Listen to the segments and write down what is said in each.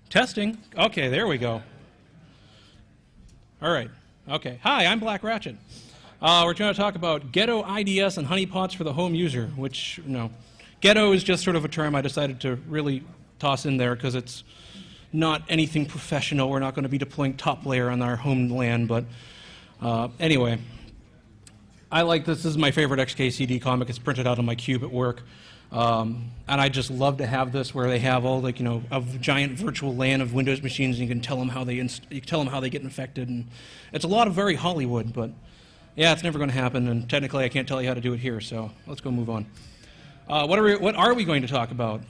Testing. Okay, there we go. All right. Okay. Hi, I'm Black Ratchet. We're going to talk about Ghetto IDS and Honeypots for the home user, which, ghetto is just sort of a term I decided to really toss in there because it's not anything professional. We're not going to be deploying top layer on our homeland, but anyway. I like this. This is my favorite XKCD comic. It's printed out on my cube at work. And I just love to have this where they have all, like, a giant virtual LAN of Windows machines, and you can tell them how they get infected. And it's a lot of very Hollywood, but yeah, it's never going to happen. And technically, I can't tell you how to do it here. So let's go move on. What are we going to talk about?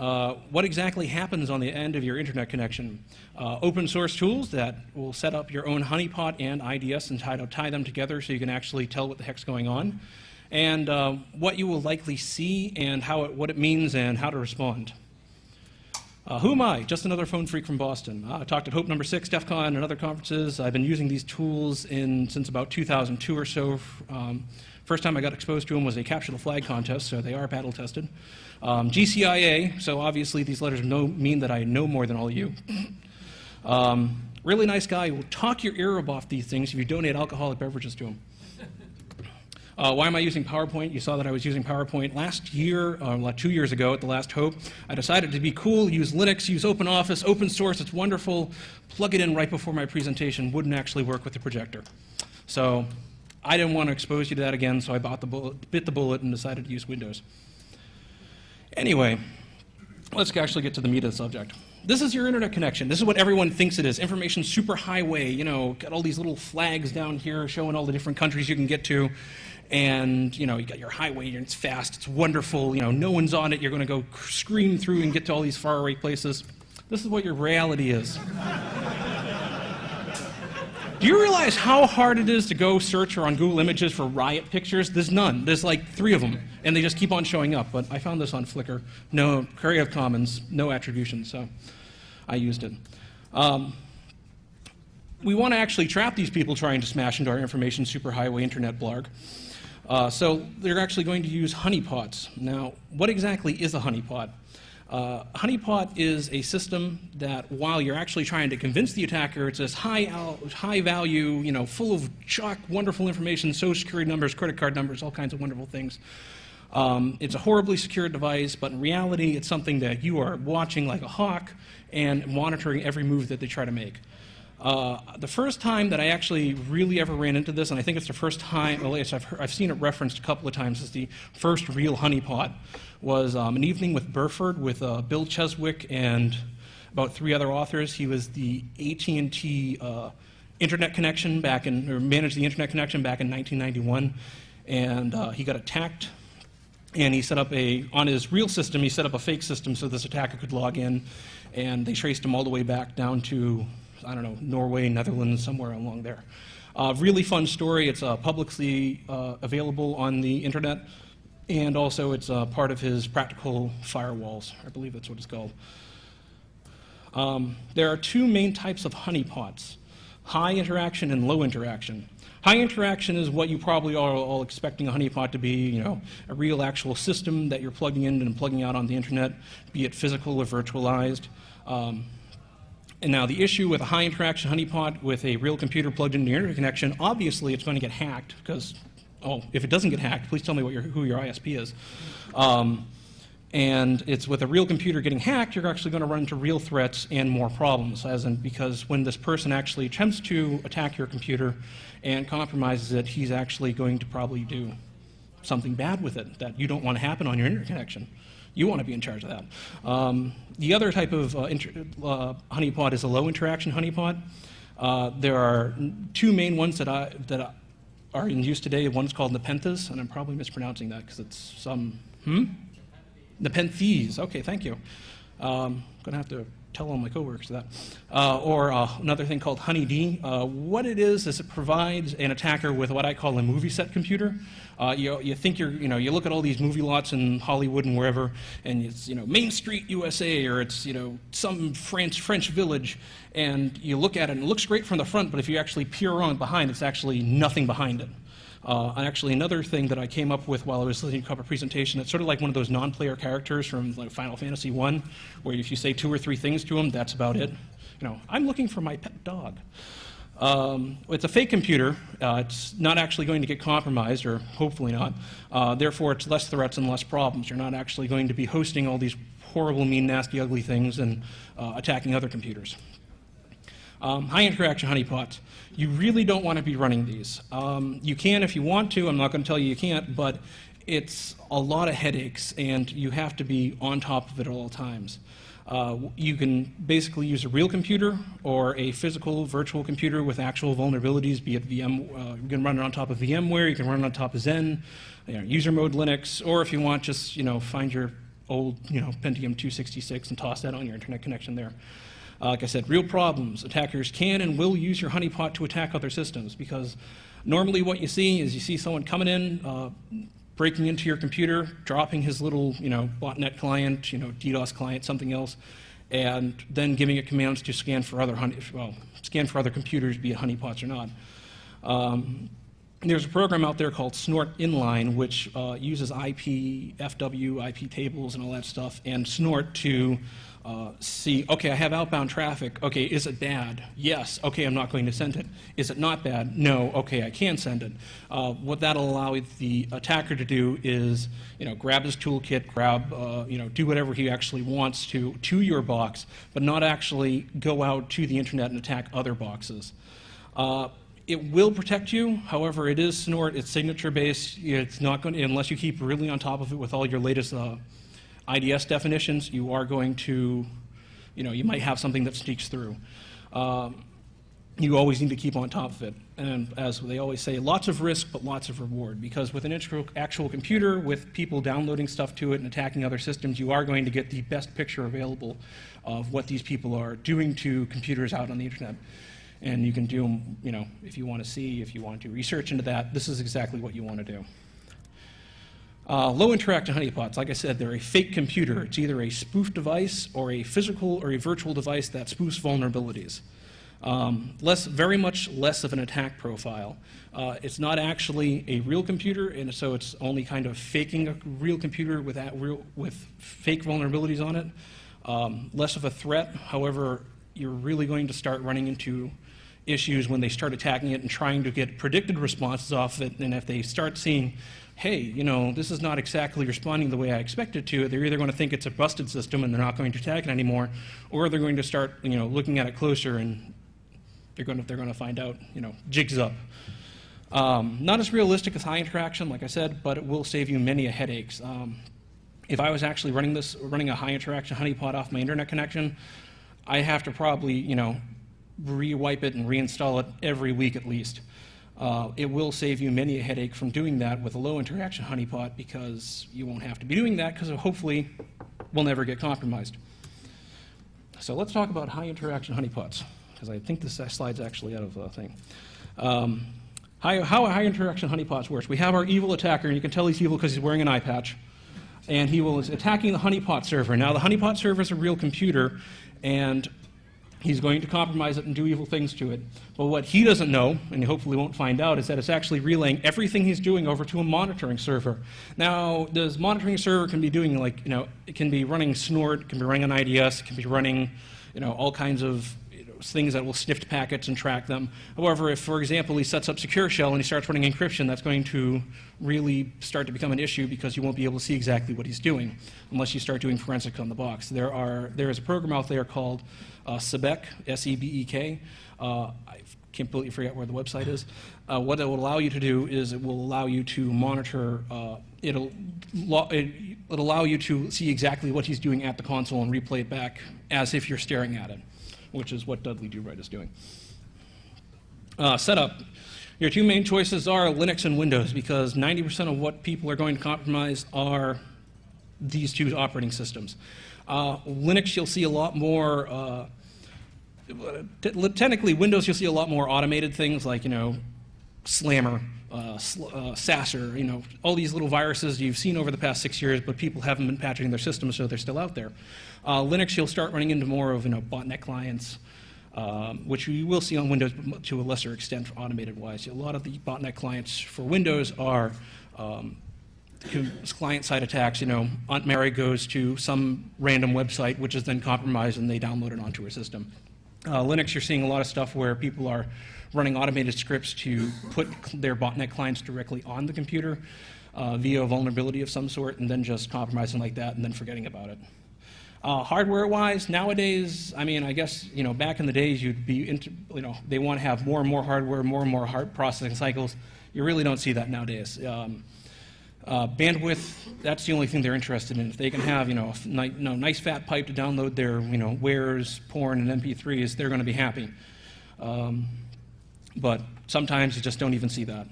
What exactly happens on the end of your internet connection? Open source tools that will set up your own honeypot and IDS and tie them together so you can actually tell what the heck's going on. And what you will likely see and what it means and how to respond. Who am I? Just another phone freak from Boston. I talked at Hope No. 6, DEF CON, and other conferences. I've been using these tools since about 2002 or so. First time I got exposed to them was a Capture the Flag contest, so they are battle tested. GCIA, so obviously these letters mean that I know more than all of you. Really nice guy who will talk your ear off these things if you donate alcoholic beverages to him. Why am I using PowerPoint? You saw that I was using PowerPoint last year, 2 years ago at the last Hope. I decided to be cool, use Linux, use OpenOffice, open source, it's wonderful. Plug it in right before my presentation. Wouldn't actually work with the projector. So I didn't want to expose you to that again, so I bit the bullet and decided to use Windows. Anyway, let's actually get to the meat of the subject. This is your internet connection. This is what everyone thinks it is. Information superhighway, got all these little flags down here showing all the different countries you can get to. And, you got your highway, and it's fast, it's wonderful, no one's on it, you're going to go scream through and get to all these faraway places. This is what your reality is. Do you realize how hard it is to go search on Google Images for riot pictures? There's none. There's like 3 of them, and they just keep on showing up. But I found this on Flickr. No Creative Commons, no attribution, so I used it. We want to actually trap these people trying to smash into our information superhighway internet blog. So they're actually going to use honeypots. Now, what exactly is a honeypot? Honeypot is a system that, while you're actually trying to convince the attacker it's this high value, full of chock, wonderful information, social security numbers, credit card numbers, all kinds of wonderful things. It's a horribly secure device, but in reality, it's something that you are watching like a hawk and monitoring every move that they try to make. The first time that I actually really ever ran into this, and I think it's the first time, at least I've seen it referenced a couple of times as the first real honeypot, was an evening with Burford with Bill Cheswick and about 3 other authors. He was the AT&T internet connection managed the internet connection back in 1991, and he got attacked. And he set up on his real system, he set up a fake system so this attacker could log in, and they traced him all the way back down to, I don't know, Norway, Netherlands, somewhere along there. Really fun story. It's publicly available on the internet, and also it's part of his practical firewalls. I believe that's what it's called. There are 2 main types of honeypots, high interaction and low interaction. High interaction is what you probably are all expecting a honeypot to be, a real actual system that you're plugging in and plugging out on the internet, be it physical or virtualized. And now the issue with a high interaction honeypot with a real computer plugged into your internet connection, obviously it's going to get hacked because, if it doesn't get hacked, please tell me who your ISP is. And it's with a real computer getting hacked, you're actually going to run into real threats and more problems, because when this person actually attempts to attack your computer and compromises it, he's actually going to probably do something bad with it that you don't want to happen on your internet connection. You want to be in charge of that. The other type of honeypot is a low interaction honeypot. There are 2 main ones that are in use today. One's called Nepenthes, and I'm probably mispronouncing that because it's some, Nepenthes. Okay, thank you. I'm going to have to tell all my coworkers that. Or another thing called HoneyD. What it is it provides an attacker with what I call a movie set computer. You think you look at all these movie lots in Hollywood and wherever, and it's, Main Street, USA, or it's, some French village, and you look at it and it looks great from the front, but if you actually peer around behind, it's actually nothing behind it. And actually, another thing that I came up with while I was listening to a presentation, it's sort of like one of those non-player characters from like Final Fantasy I, where if you say 2 or 3 things to them, that's about it. You know, I'm looking for my pet dog. It's a fake computer. It's not actually going to get compromised, or hopefully not. Therefore, it's less threats and less problems. You're not actually going to be hosting all these horrible, mean, nasty, ugly things and attacking other computers. High interaction honeypots. You really don't want to be running these. You can if you want to. I'm not going to tell you you can't, but it's a lot of headaches, and you have to be on top of it at all times. You can basically use a real computer or a physical virtual computer with actual vulnerabilities, be it VM. You can run it on top of VMware, you can run it on top of Zen, user mode Linux, or if you want, just find your old Pentium 266 and toss that on your internet connection there. Like I said, real problems. Attackers can and will use your honeypot to attack other systems, because normally what you see someone coming in, breaking into your computer, dropping his little, botnet client, DDoS client, something else, and then giving it commands to scan for other computers, be it honeypots or not. There's a program out there called Snort Inline, which uses IP, FW, IP tables, and all that stuff, and Snort to see, okay, I have outbound traffic. Okay, is it bad? Yes. Okay, I'm not going to send it. Is it not bad? No. Okay, I can send it. What that'll allow the attacker to do is, grab his toolkit, do whatever he actually wants to your box, but not actually go out to the internet and attack other boxes. It will protect you. However, it is Snort. It's signature-based. It's not going to, unless you keep really on top of it with all your latest IDS definitions, you are going to, you might have something that sneaks through. You always need to keep on top of it. And as they always say, lots of risk, but lots of reward. Because with an actual computer, with people downloading stuff to it and attacking other systems, you are going to get the best picture available of what these people are doing to computers out on the internet. And you can do them, if you want to see, if you want to research into that, this is exactly what you want to do. Low interaction honeypots, like I said, they're a fake computer. It's either a spoof device or a physical or a virtual device that spoofs vulnerabilities. Very much less of an attack profile. It's not actually a real computer, and so it's only kind of faking a real computer with fake vulnerabilities on it. Less of a threat, however, you're really going to start running into issues when they start attacking it and trying to get predicted responses off it, and if they start seeing, hey, this is not exactly responding the way I expect it to, they're either going to think it's a busted system and they're not going to attack it anymore, or they're going to start, looking at it closer and they're going to find out, jigs up. Not as realistic as high interaction, like I said, but it will save you many headaches. If I was actually running a high interaction honeypot off my internet connection, I have to probably, re-wipe it and reinstall it every week at least. It will save you many a headache from doing that with a low interaction honeypot, because you won't have to be doing that, because hopefully we'll never get compromised. So let's talk about high interaction honeypots, because I think this slide's actually out of thing. How a high interaction honeypots works. We have our evil attacker, and you can tell he's evil because he's wearing an eye patch, and he is attacking the honeypot server. Now the honeypot server is a real computer, and he's going to compromise it and do evil things to it. But what he doesn't know, and he hopefully won't find out, is that it's actually relaying everything he's doing over to a monitoring server. Now, this monitoring server can be doing, it can be running Snort, it can be running an IDS, it can be running, all kinds of things that will sniff packets and track them. However, if, for example, he sets up Secure Shell and he starts running encryption, that's going to really start to become an issue, because you won't be able to see exactly what he's doing unless you start doing forensics on the box. There is a program out there called SEBEK, S-E-B-E-K. I completely forget where the website is. What it will allow you to do is it will allow you to monitor, it'll allow you to see exactly what he's doing at the console and replay it back as if you're staring at it, which is what Dudley Do Right is doing. Setup. Your two main choices are Linux and Windows, because 90% of what people are going to compromise are these two operating systems. Linux, you'll see a lot more, technically Windows, you'll see a lot more automated things like, Slammer, Sasser, all these little viruses you've seen over the past 6 years, but people haven't been patching their systems, so they're still out there. Linux, you'll start running into more of, botnet clients, which you will see on Windows, but to a lesser extent automated-wise. A lot of the botnet clients for Windows are client-side attacks. Aunt Mary goes to some random website, which is then compromised, and they download it onto her system. Linux, you're seeing a lot of stuff where people are running automated scripts to put their botnet clients directly on the computer via a vulnerability of some sort, and then just compromising like that and then forgetting about it. Hardware-wise, nowadays, I mean, I guess, back in the days, you'd be they want to have more and more hardware, more and more hard processing cycles. You really don't see that nowadays. Bandwidth, that's the only thing they're interested in. If they can have, nice fat pipe to download their, wares, porn, and MP3s, they're going to be happy. But sometimes you just don't even see that.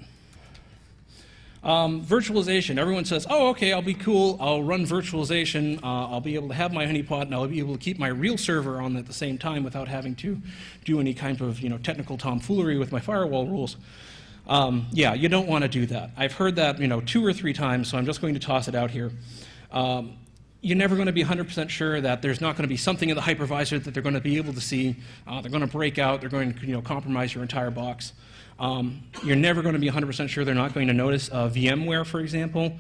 Virtualization. Everyone says, oh, okay, I'll be cool. I'll run virtualization. I'll be able to have my honeypot, and I'll be able to keep my real server on at the same time without having to do any kind of, technical tomfoolery with my firewall rules. Yeah, you don't want to do that. I've heard that, 2 or 3 times, so I'm just going to toss it out here. You're never going to be 100% sure that there's not going to be something in the hypervisor that they're going to be able to see. They're going to break out. They're going to, compromise your entire box. You're never going to be 100% sure they're not going to notice. VMware, for example,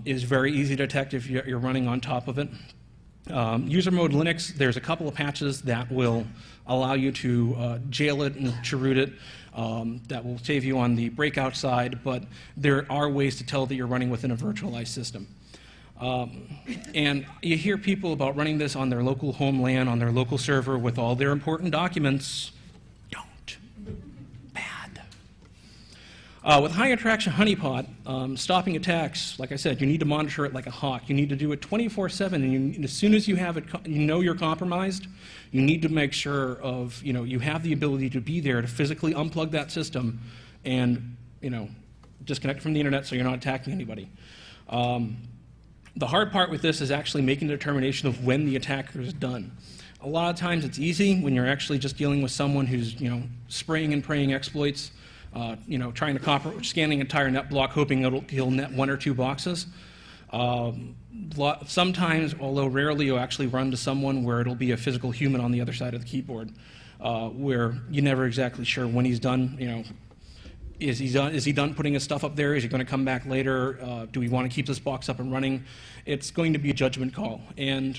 is very easy to detect if you're running on top of it. User mode Linux, there's a couple of patches that will allow you to jail it and cheroot it. That will save you on the breakout side, but there are ways to tell that you're running within a virtualized system. And you hear people about running this on their local home LAN, on their local server with all their important documents. Don't. Bad. With high attraction honeypot, stopping attacks, like I said, you need to monitor it like a hawk. You need to do it 24/7, and as soon as you have it, you're compromised, you need to make sure of, you have the ability to be there to physically unplug that system and, disconnect from the internet so you're not attacking anybody. The hard part with this is actually making the determination of when the attacker is done. A lot of times it's easy when you're actually just dealing with someone who's, spraying and praying exploits, trying to scanning an entire net block, hoping he'll net 1 or 2 boxes. Sometimes, although rarely, you'll actually run to someone where it'll be a physical human on the other side of the keyboard, where you're never exactly sure when he's done. Is he done putting his stuff up there? Is he going to come back later? Do we want to keep this box up and running? It's going to be a judgment call, and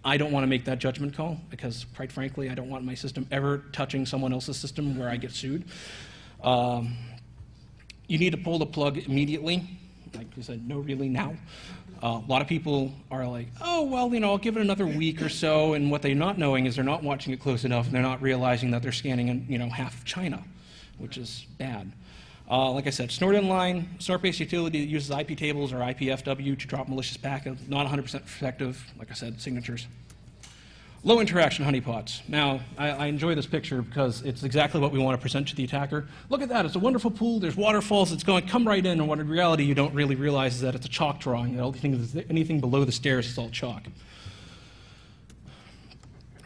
I don't want to make that judgment call because, quite frankly, I don't want my system ever touching someone else's system where I get sued. You need to pull the plug immediately. Like I said, no, really now. A lot of people are like, oh, well, I'll give it another week or so, and what they're not knowing is they're not watching it close enough, and they're not realizing that they're scanning in, half of China, which is bad. Like I said, snort inline, snort-based utility that uses IP tables or IPFW to drop malicious packets, not 100% effective. Like I said, signatures. Low interaction honeypots. Now, I enjoy this picture because it's exactly what we want to present to the attacker. Look at that, it's a wonderful pool, there's waterfalls, it's going, come right in, and what in reality you don't really realize is that it's a chalk drawing. Anything below the stairs is all chalk.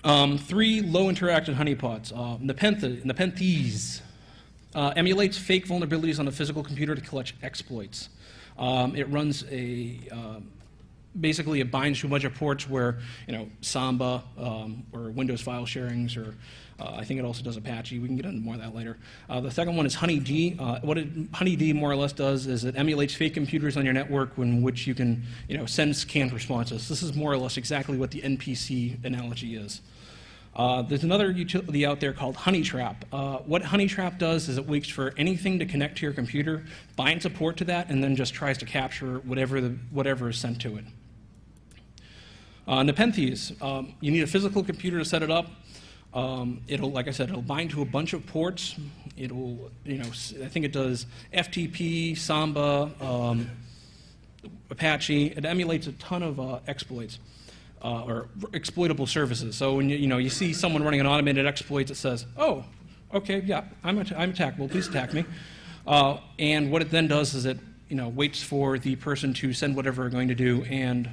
3 low interaction honeypots. Nepenthes. Emulates fake vulnerabilities on a physical computer to collect exploits. It runs basically it binds to a bunch of ports where, Samba or Windows file sharings, or I think it also does Apache. We can get into more of that later. The second one is HoneyD. What HoneyD more or less does is it emulates fake computers on your network in which you can, send scanned responses. This is more or less exactly what the NPC analogy is. There's another utility out there called Honeytrap. What Honeytrap does is it waits for anything to connect to your computer, binds a port to that, and then just tries to capture whatever is sent to it. Nepenthes, you need a physical computer to set it up. Like I said, it'll bind to a bunch of ports. It'll, I think it does FTP, Samba, Apache. It emulates a ton of exploits. Or exploitable services. So when you see someone running an automated exploit that says, "Oh, okay, yeah, I'm attackable. Please attack me," and what it then does is it waits for the person to send whatever they're going to do and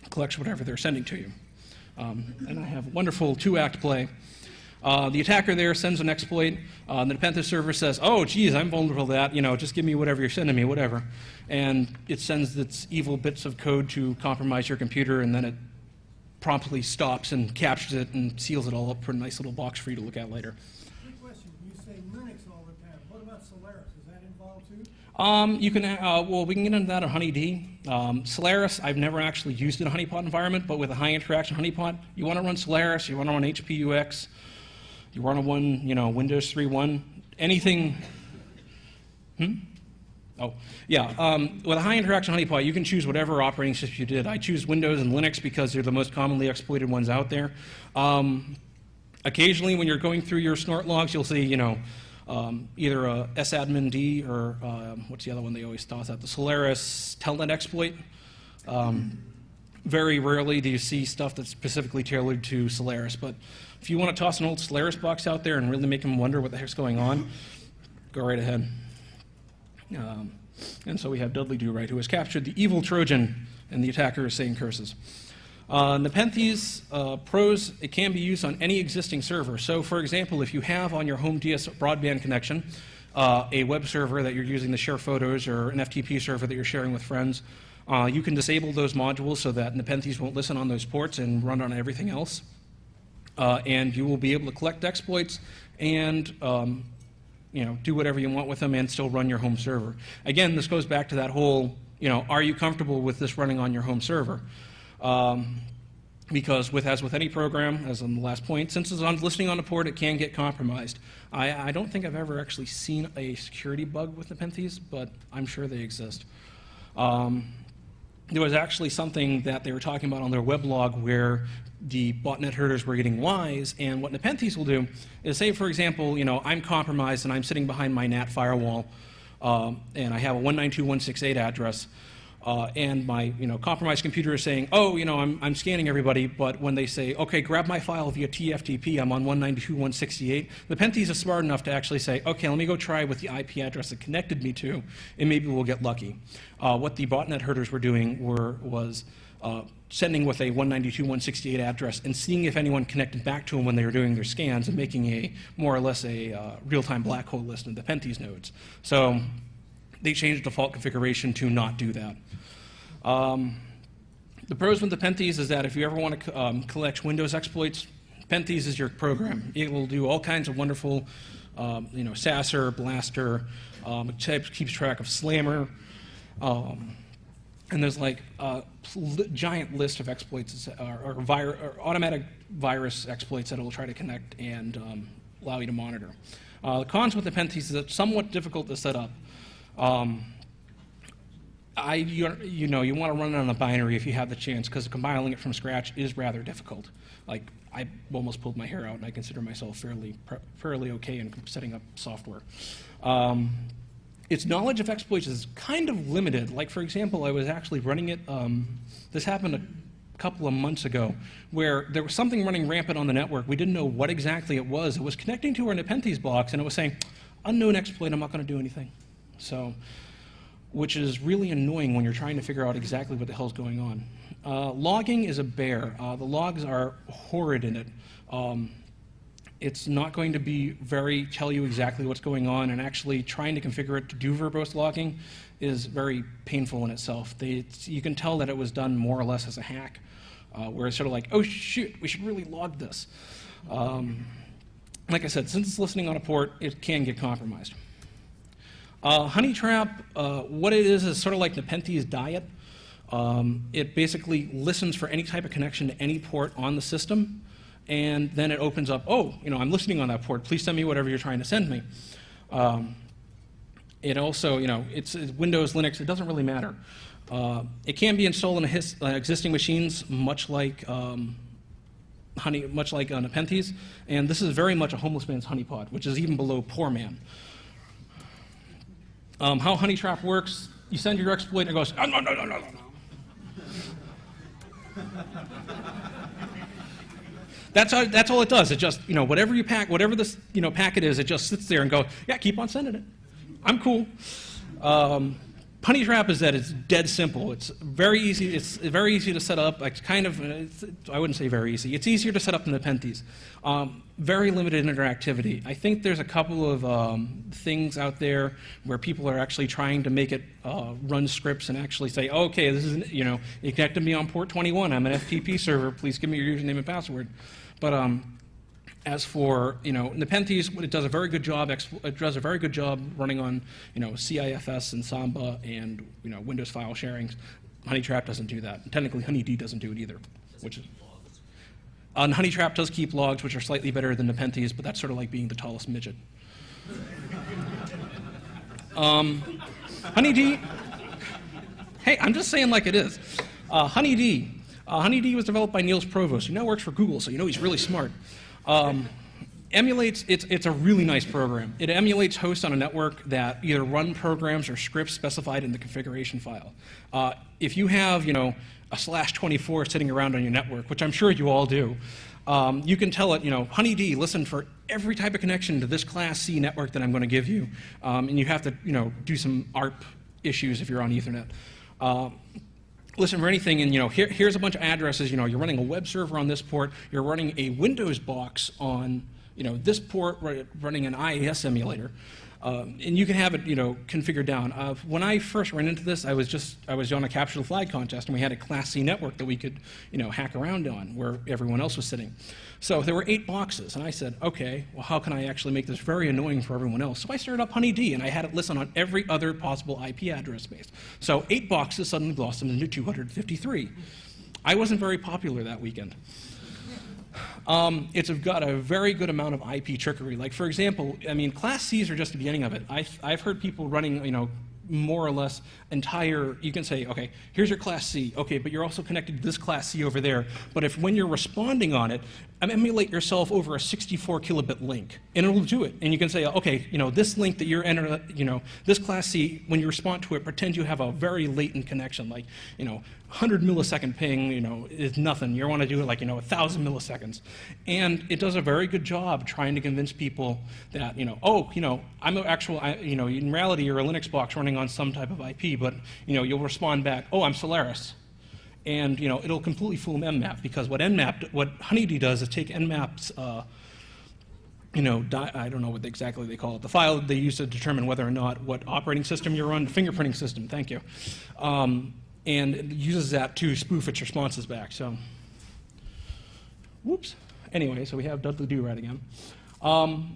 collects whatever they're sending to you. And I have a wonderful 2-act play. The attacker there sends an exploit. The Nepenthes server says, "Oh, geez, I'm vulnerable to that. Just give me whatever you're sending me, whatever." And it sends its evil bits of code to compromise your computer, and then it promptly stops and captures it and seals it all up for a nice little box for you to look at later. Quick question. You say Linux all the time. What about Solaris? Is that involved too? You can, well, we can get into that on HoneyD. Solaris, I've never actually used in a honeypot environment, but with a high interaction honeypot, you want to run Solaris, you want to run HPUX, you want to run, Windows 3.1, anything. Oh, yeah. With a high interaction honeypot, you can choose whatever operating system you did. I choose Windows and Linux because they're the most commonly exploited ones out there. Occasionally, when you're going through your snort logs, you'll see, either a sadmin D or what's the other one they always toss out? The Solaris telnet exploit. Very rarely do you see stuff that's specifically tailored to Solaris, but if you want to toss an old Solaris box out there and really make them wonder what the heck's going on, go right ahead. And so we have Dudley Do-Right, who has captured the evil Trojan, and the attacker is saying curses. Nepenthes pros, it can be used on any existing server. So, for example, if you have on your home DS broadband connection a web server that you're using to share photos or an FTP server that you're sharing with friends, you can disable those modules so that Nepenthes won't listen on those ports and run on everything else. And you will be able to collect exploits and do whatever you want with them and still run your home server. Again, this goes back to that whole, are you comfortable with this running on your home server? Because as with any program, as on the last point, since it's listening on a port, it can get compromised. I don't think I've ever actually seen a security bug with Nepenthes, but I'm sure they exist. There was actually something that they were talking about on their weblog where the botnet herders were getting wise, and what Nepenthes will do is say, for example, I'm compromised and I'm sitting behind my NAT firewall, and I have a 192.168 address, and my compromised computer is saying, oh, I'm scanning everybody, but when they say, okay, grab my file via TFTP, I'm on 192.168, Nepenthes is smart enough to actually say, okay, let me go try with the IP address it connected me to, and maybe we'll get lucky. What the botnet herders were doing was sending with a 192.168 address and seeing if anyone connected back to them when they were doing their scans and making more or less a real-time black hole list of the Nepenthes nodes. So they changed the default configuration to not do that. The pros with Nepenthes is that if you ever want to collect Windows exploits, Nepenthes is your program. It will do all kinds of wonderful, Sasser, Blaster, it keeps track of Slammer, and there's like a giant list of exploits or automatic virus exploits that it will try to connect and allow you to monitor. The cons with Nepenthes is it's somewhat difficult to set up. You want to run it on a binary if you have the chance, because compiling it from scratch is rather difficult. Like, I almost pulled my hair out, and I consider myself fairly okay in setting up software. Its knowledge of exploits is kind of limited. Like, for example, I was actually running it, this happened a couple of months ago, where there was something running rampant on the network. We didn't know what exactly it was. It was connecting to our Nepenthes box, and it was saying, unknown exploit, I'm not going to do anything. So, which is really annoying when you're trying to figure out exactly what the hell's going on. Logging is a bear. The logs are horrid in it. It's not going to tell you exactly what's going on, and actually trying to configure it to do verbose logging is very painful in itself. You can tell that it was done more or less as a hack, where it's sort of like, oh shoot, we should really log this. Like I said, since it's listening on a port, it can get compromised. Honeytrap, what it is sort of like Nepenthes diet. It basically listens for any type of connection to any port on the system, and then it opens up, oh, I'm listening on that port. Please send me whatever you're trying to send me. It also, it's Windows, Linux, it doesn't really matter. It can be installed on existing machines, much like Nepenthes, and this is very much a homeless man's honeypot, which is even below poor man. How Honeytrap works, you send your exploit and it goes, oh, no. That's all it does. It just, whatever this, packet is, it just sits there and goes, yeah, keep on sending it. I'm cool. Honeytrap is that it's dead simple. It's very easy. It's very easy to set up. It's kind of, I wouldn't say very easy. It's easier to set up than Nepenthes. Very limited interactivity. I think there's a couple of things out there where people are actually trying to make it run scripts and actually say, oh, okay, this is, you connected me on port 21. I'm an FTP server. Please give me your username and password. But as for Nepenthes, it does a very good job. It does a very good job running on CIFS and Samba and Windows file sharings. Honeytrap doesn't do that. And technically, Honeyd doesn't do it either. Honeytrap does keep logs, which are slightly better than Nepenthes, but that's sort of like being the tallest midget. Honeyd. Hey, I'm just saying like it is. Honeyd. Honeyd was developed by Niels Provost, who now works for Google, so he's really smart. Emulates, it's a really nice program. It emulates hosts on a network that either run programs or scripts specified in the configuration file. If you have, a /24 sitting around on your network, which I'm sure you all do, you can tell it, Honeyd, listen for every type of connection to this Class C network that I'm going to give you, and you have to, do some ARP issues if you're on Ethernet. Listen for anything, and here's a bunch of addresses. You're running a web server on this port. You're running a Windows box on this port, running an IDS emulator, and you can have it configured down. When I first ran into this, I was on a capture the flag contest, and we had a Class C network that we could hack around on where everyone else was sitting. So there were 8 boxes, and I said, okay, well, how can I actually make this very annoying for everyone else? So I started up Honeyd, and I had it listen on every other possible IP address space. So 8 boxes suddenly blossomed into 253. I wasn't very popular that weekend. It's got a very good amount of IP trickery. Like, for example, Class Cs are just the beginning of it. I've heard people running, more or less entire, you can say, okay, here's your Class C, okay, but you're also connected to this Class C over there. But when you're responding on it, emulate yourself over a 64 kilobit link, and it'll do it. And you can say, okay, this link that you're entering, this Class C, when you respond to it, pretend you have a very latent connection, like, 100 millisecond ping, is nothing. You want to do it like, 1,000 milliseconds. And it does a very good job trying to convince people that, I'm an actual, in reality, you're a Linux box running on some type of IP, but, you'll respond back, oh, I'm Solaris. And, it'll completely fool Nmap, because what Honeyd does is take Nmap's, I don't know what exactly they call it, the file they use to determine whether or not what operating system you're on, fingerprinting system, thank you. And it uses that to spoof its responses back. So, whoops. Anyway, so we have Dudley Do-Right again.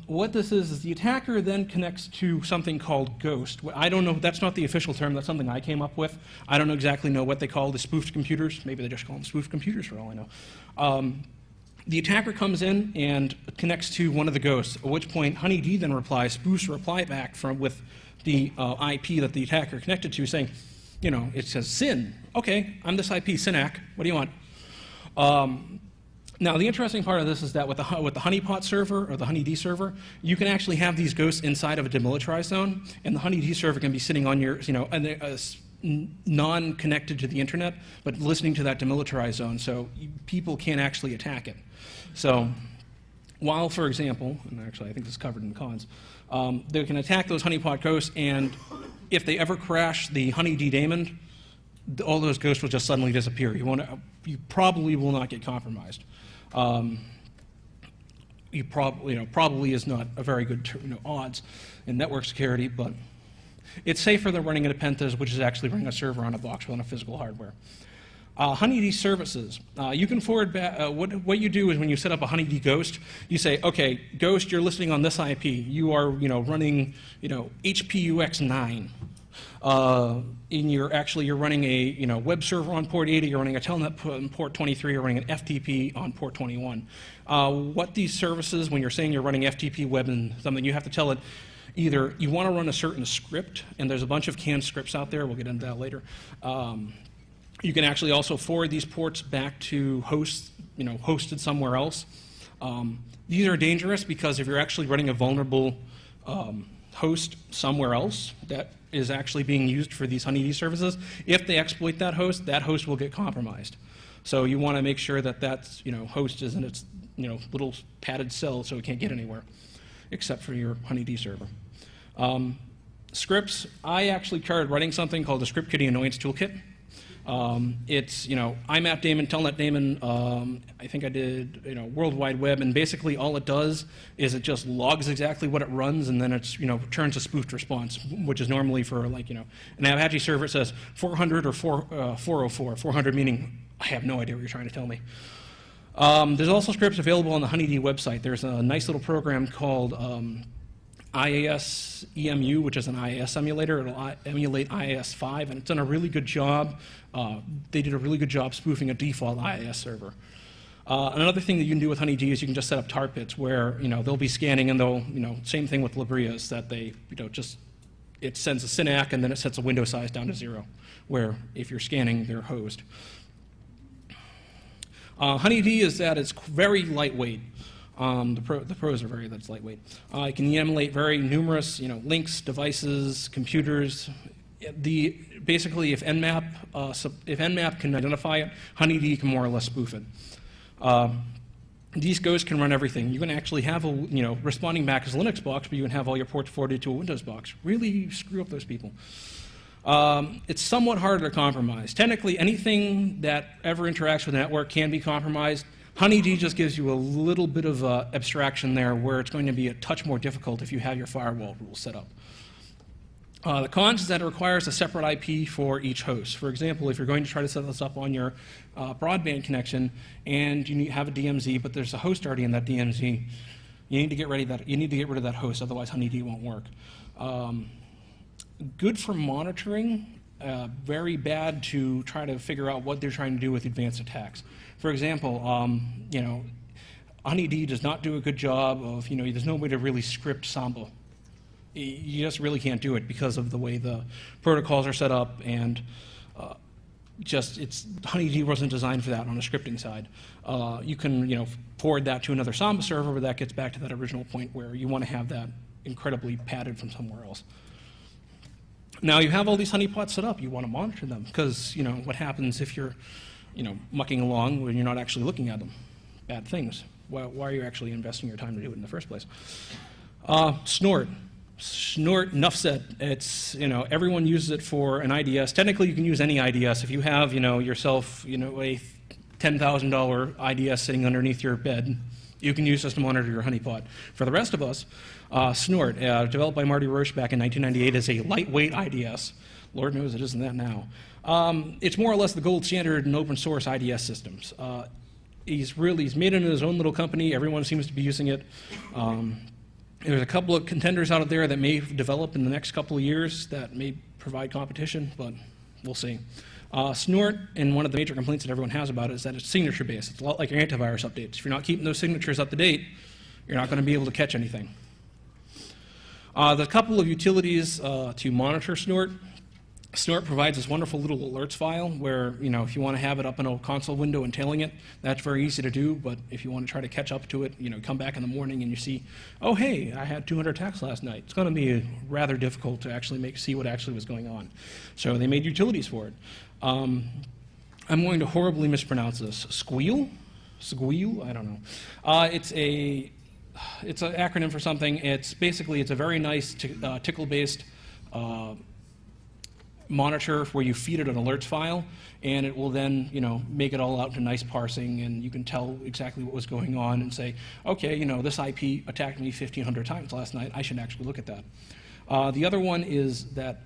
What this is the attacker then connects to something called Ghost. I don't know, that's not the official term, that's something I came up with. I don't exactly know what they call the spoofed computers. Maybe they just call them spoofed computers for all I know. The attacker comes in and connects to one of the ghosts, at which point Honeyd then spoofs a reply back with the IP that the attacker connected to, saying, it says SYN. Okay, I'm this IP, SYNAC. What do you want? Now, the interesting part of this is that with the Honeypot server, or the Honeyd server, you can actually have these ghosts inside of a demilitarized zone, and the Honeyd server can be sitting on your, non-connected to the internet, but listening to that demilitarized zone, so people can't actually attack it. So, while, for example, and actually I think this is covered in cons, they can attack those Honeypot ghosts, and if they ever crash the Honeyd daemon, all those ghosts will just suddenly disappear. You probably will not get compromised. You probably is not a very good odds in network security, but it's safer than running a Nepenthes, which is actually running a server on a box without a physical hardware. Honeyd services. You can forward back, what you do is when you set up a Honeyd ghost, you say, okay, ghost, you're listening on this IP. You are, running, HPUX 9. You're running a, web server on port 80, you're running a telnet on port 23, you're running an FTP on port 21. What these services, when you're saying you're running FTP web and something, you have to tell it either you want to run a certain script, and there's a bunch of canned scripts out there, we'll get into that later. You can actually also forward these ports back to hosts, hosted somewhere else. These are dangerous because if you're actually running a vulnerable host somewhere else that is actually being used for these Honeyd services, if they exploit that host will get compromised. So you want to make sure that that host is in its little padded cell so it can't get anywhere, except for your Honeyd server. Scripts, I actually started writing something called the Script Kiddie Annoyance Toolkit. It's, IMAP daemon, telnet daemon, I think I did, World Wide Web, and basically all it does is it just logs exactly what it runs, and then it's, returns a spoofed response, which is normally for, like, an Apache server, it says 400 or 404, 400 meaning I have no idea what you're trying to tell me. There's also scripts available on the Honeydee website. There's a nice little program called IAS EMU, which is an IAS emulator. It'll emulate IAS 5, and it's done a really good job. They did a really good job spoofing a default IAS server. Another thing that you can do with Honeydee is you can just set up tar pits where they'll be scanning, and they'll same thing with Librias, that they it sends a synac and then it sets a window size down to 0, where if you're scanning, they're hosed. Honeydee is that it's very lightweight. The pros are that's lightweight. It can emulate very numerous, links, devices, computers. Basically, if Nmap can identify it, Honeydee can more or less spoof it. These Ghosts can run everything. You can actually have responding back as a Linux box, but you can have all your ports forwarded to a Windows box. Really screw up those people. It's somewhat harder to compromise. Technically, anything that ever interacts with the network can be compromised. Honeydee just gives you a little bit of abstraction there, where it's going to be a touch more difficult if you have your firewall rules set up. The cons is that it requires a separate IP for each host. For example, if you're going to try to set this up on your broadband connection and you have a DMZ, but there's a host already in that DMZ, you need to get rid of that host, otherwise Honeydee won't work. Good for monitoring, very bad to try to figure out what they're trying to do with advanced attacks. For example, Honeydee does not do a good job of, there's no way to really script Samba. You just really can't do it because of the way the protocols are set up, and Honeydee wasn't designed for that on the scripting side. You can, forward that to another Samba server, but that gets back to that original point where you want to have that incredibly padded from somewhere else. Now you have all these honeypots set up. You want to monitor them because what happens if you're mucking along when you're not actually looking at them? Bad things. Why are you actually investing your time to do it in the first place? Snort. Snort, enough said. It's everyone uses it for an IDS. Technically, you can use any IDS if you have yourself a $10,000 IDS sitting underneath your bed. You can use this to monitor your honeypot. For the rest of us, Snort, developed by Marty Roche back in 1998, is a lightweight IDS. Lord knows it isn't that now. It's more or less the gold standard in open source IDS systems. He's made it in his own little company. Everyone seems to be using it. There's a couple of contenders out there that may develop in the next couple of years that may provide competition, but we'll see. Snort, and one of the major complaints that everyone has about it, is that it's signature-based. It's a lot like your antivirus updates. If you're not keeping those signatures up to date, you're not going to be able to catch anything. There's a couple of utilities to monitor Snort. Snort provides this wonderful little alerts file where, if you want to have it up in a console window and tailing it, that's very easy to do. But if you want to try to catch up to it, come back in the morning and you see, oh, hey, I had 200 attacks last night. It's going to be rather difficult to actually see what actually was going on. So they made utilities for it. I'm going to horribly mispronounce this. Squeal? Squeal? I don't know. It's an acronym for something. It's a very nice tickle-based monitor where you feed it an alerts file, and it will then, make it all out to nice parsing, and you can tell exactly what was going on and say, okay, this IP attacked me 1,500 times last night. I should actually look at that. The other one is that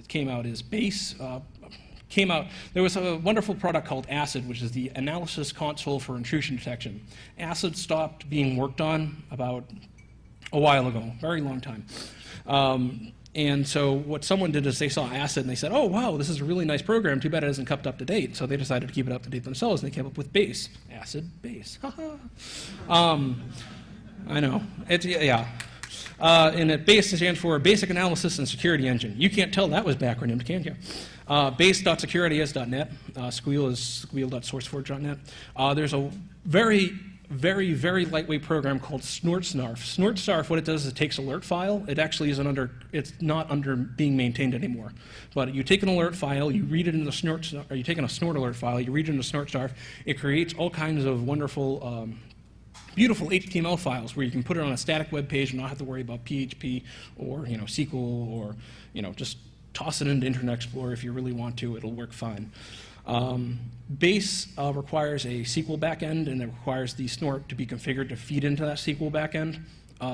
came out is Base. There was a wonderful product called ACID, which is the Analysis Console for Intrusion Detection. ACID stopped being worked on about a while ago, very long time. And so what someone did is they saw ACID and they said, oh, wow, this is a really nice program. Too bad it isn't kept up to date. So they decided to keep it up to date themselves, and they came up with Base. ACID, Base. I know. And Base stands for Basic Analysis and Security Engine. You can't tell that was backronymed, can you? Base.securityis.net. Squeal is squeal.sourceforge.net. There's a very, very, very lightweight program called SnortSnarf. SnortSnarf, what it does is it takes alert file. It actually isn't it's not under being maintained anymore. But you take an alert file, you read it in the SnortSnarf, or you take a Snort alert file, you read it in the SnortSnarf. It creates all kinds of wonderful beautiful HTML files where you can put it on a static web page and not have to worry about PHP or SQL or just toss it into Internet Explorer if you really want to. It'll work fine. Base requires a SQL backend, and it requires the snort to be configured to feed into that SQL backend.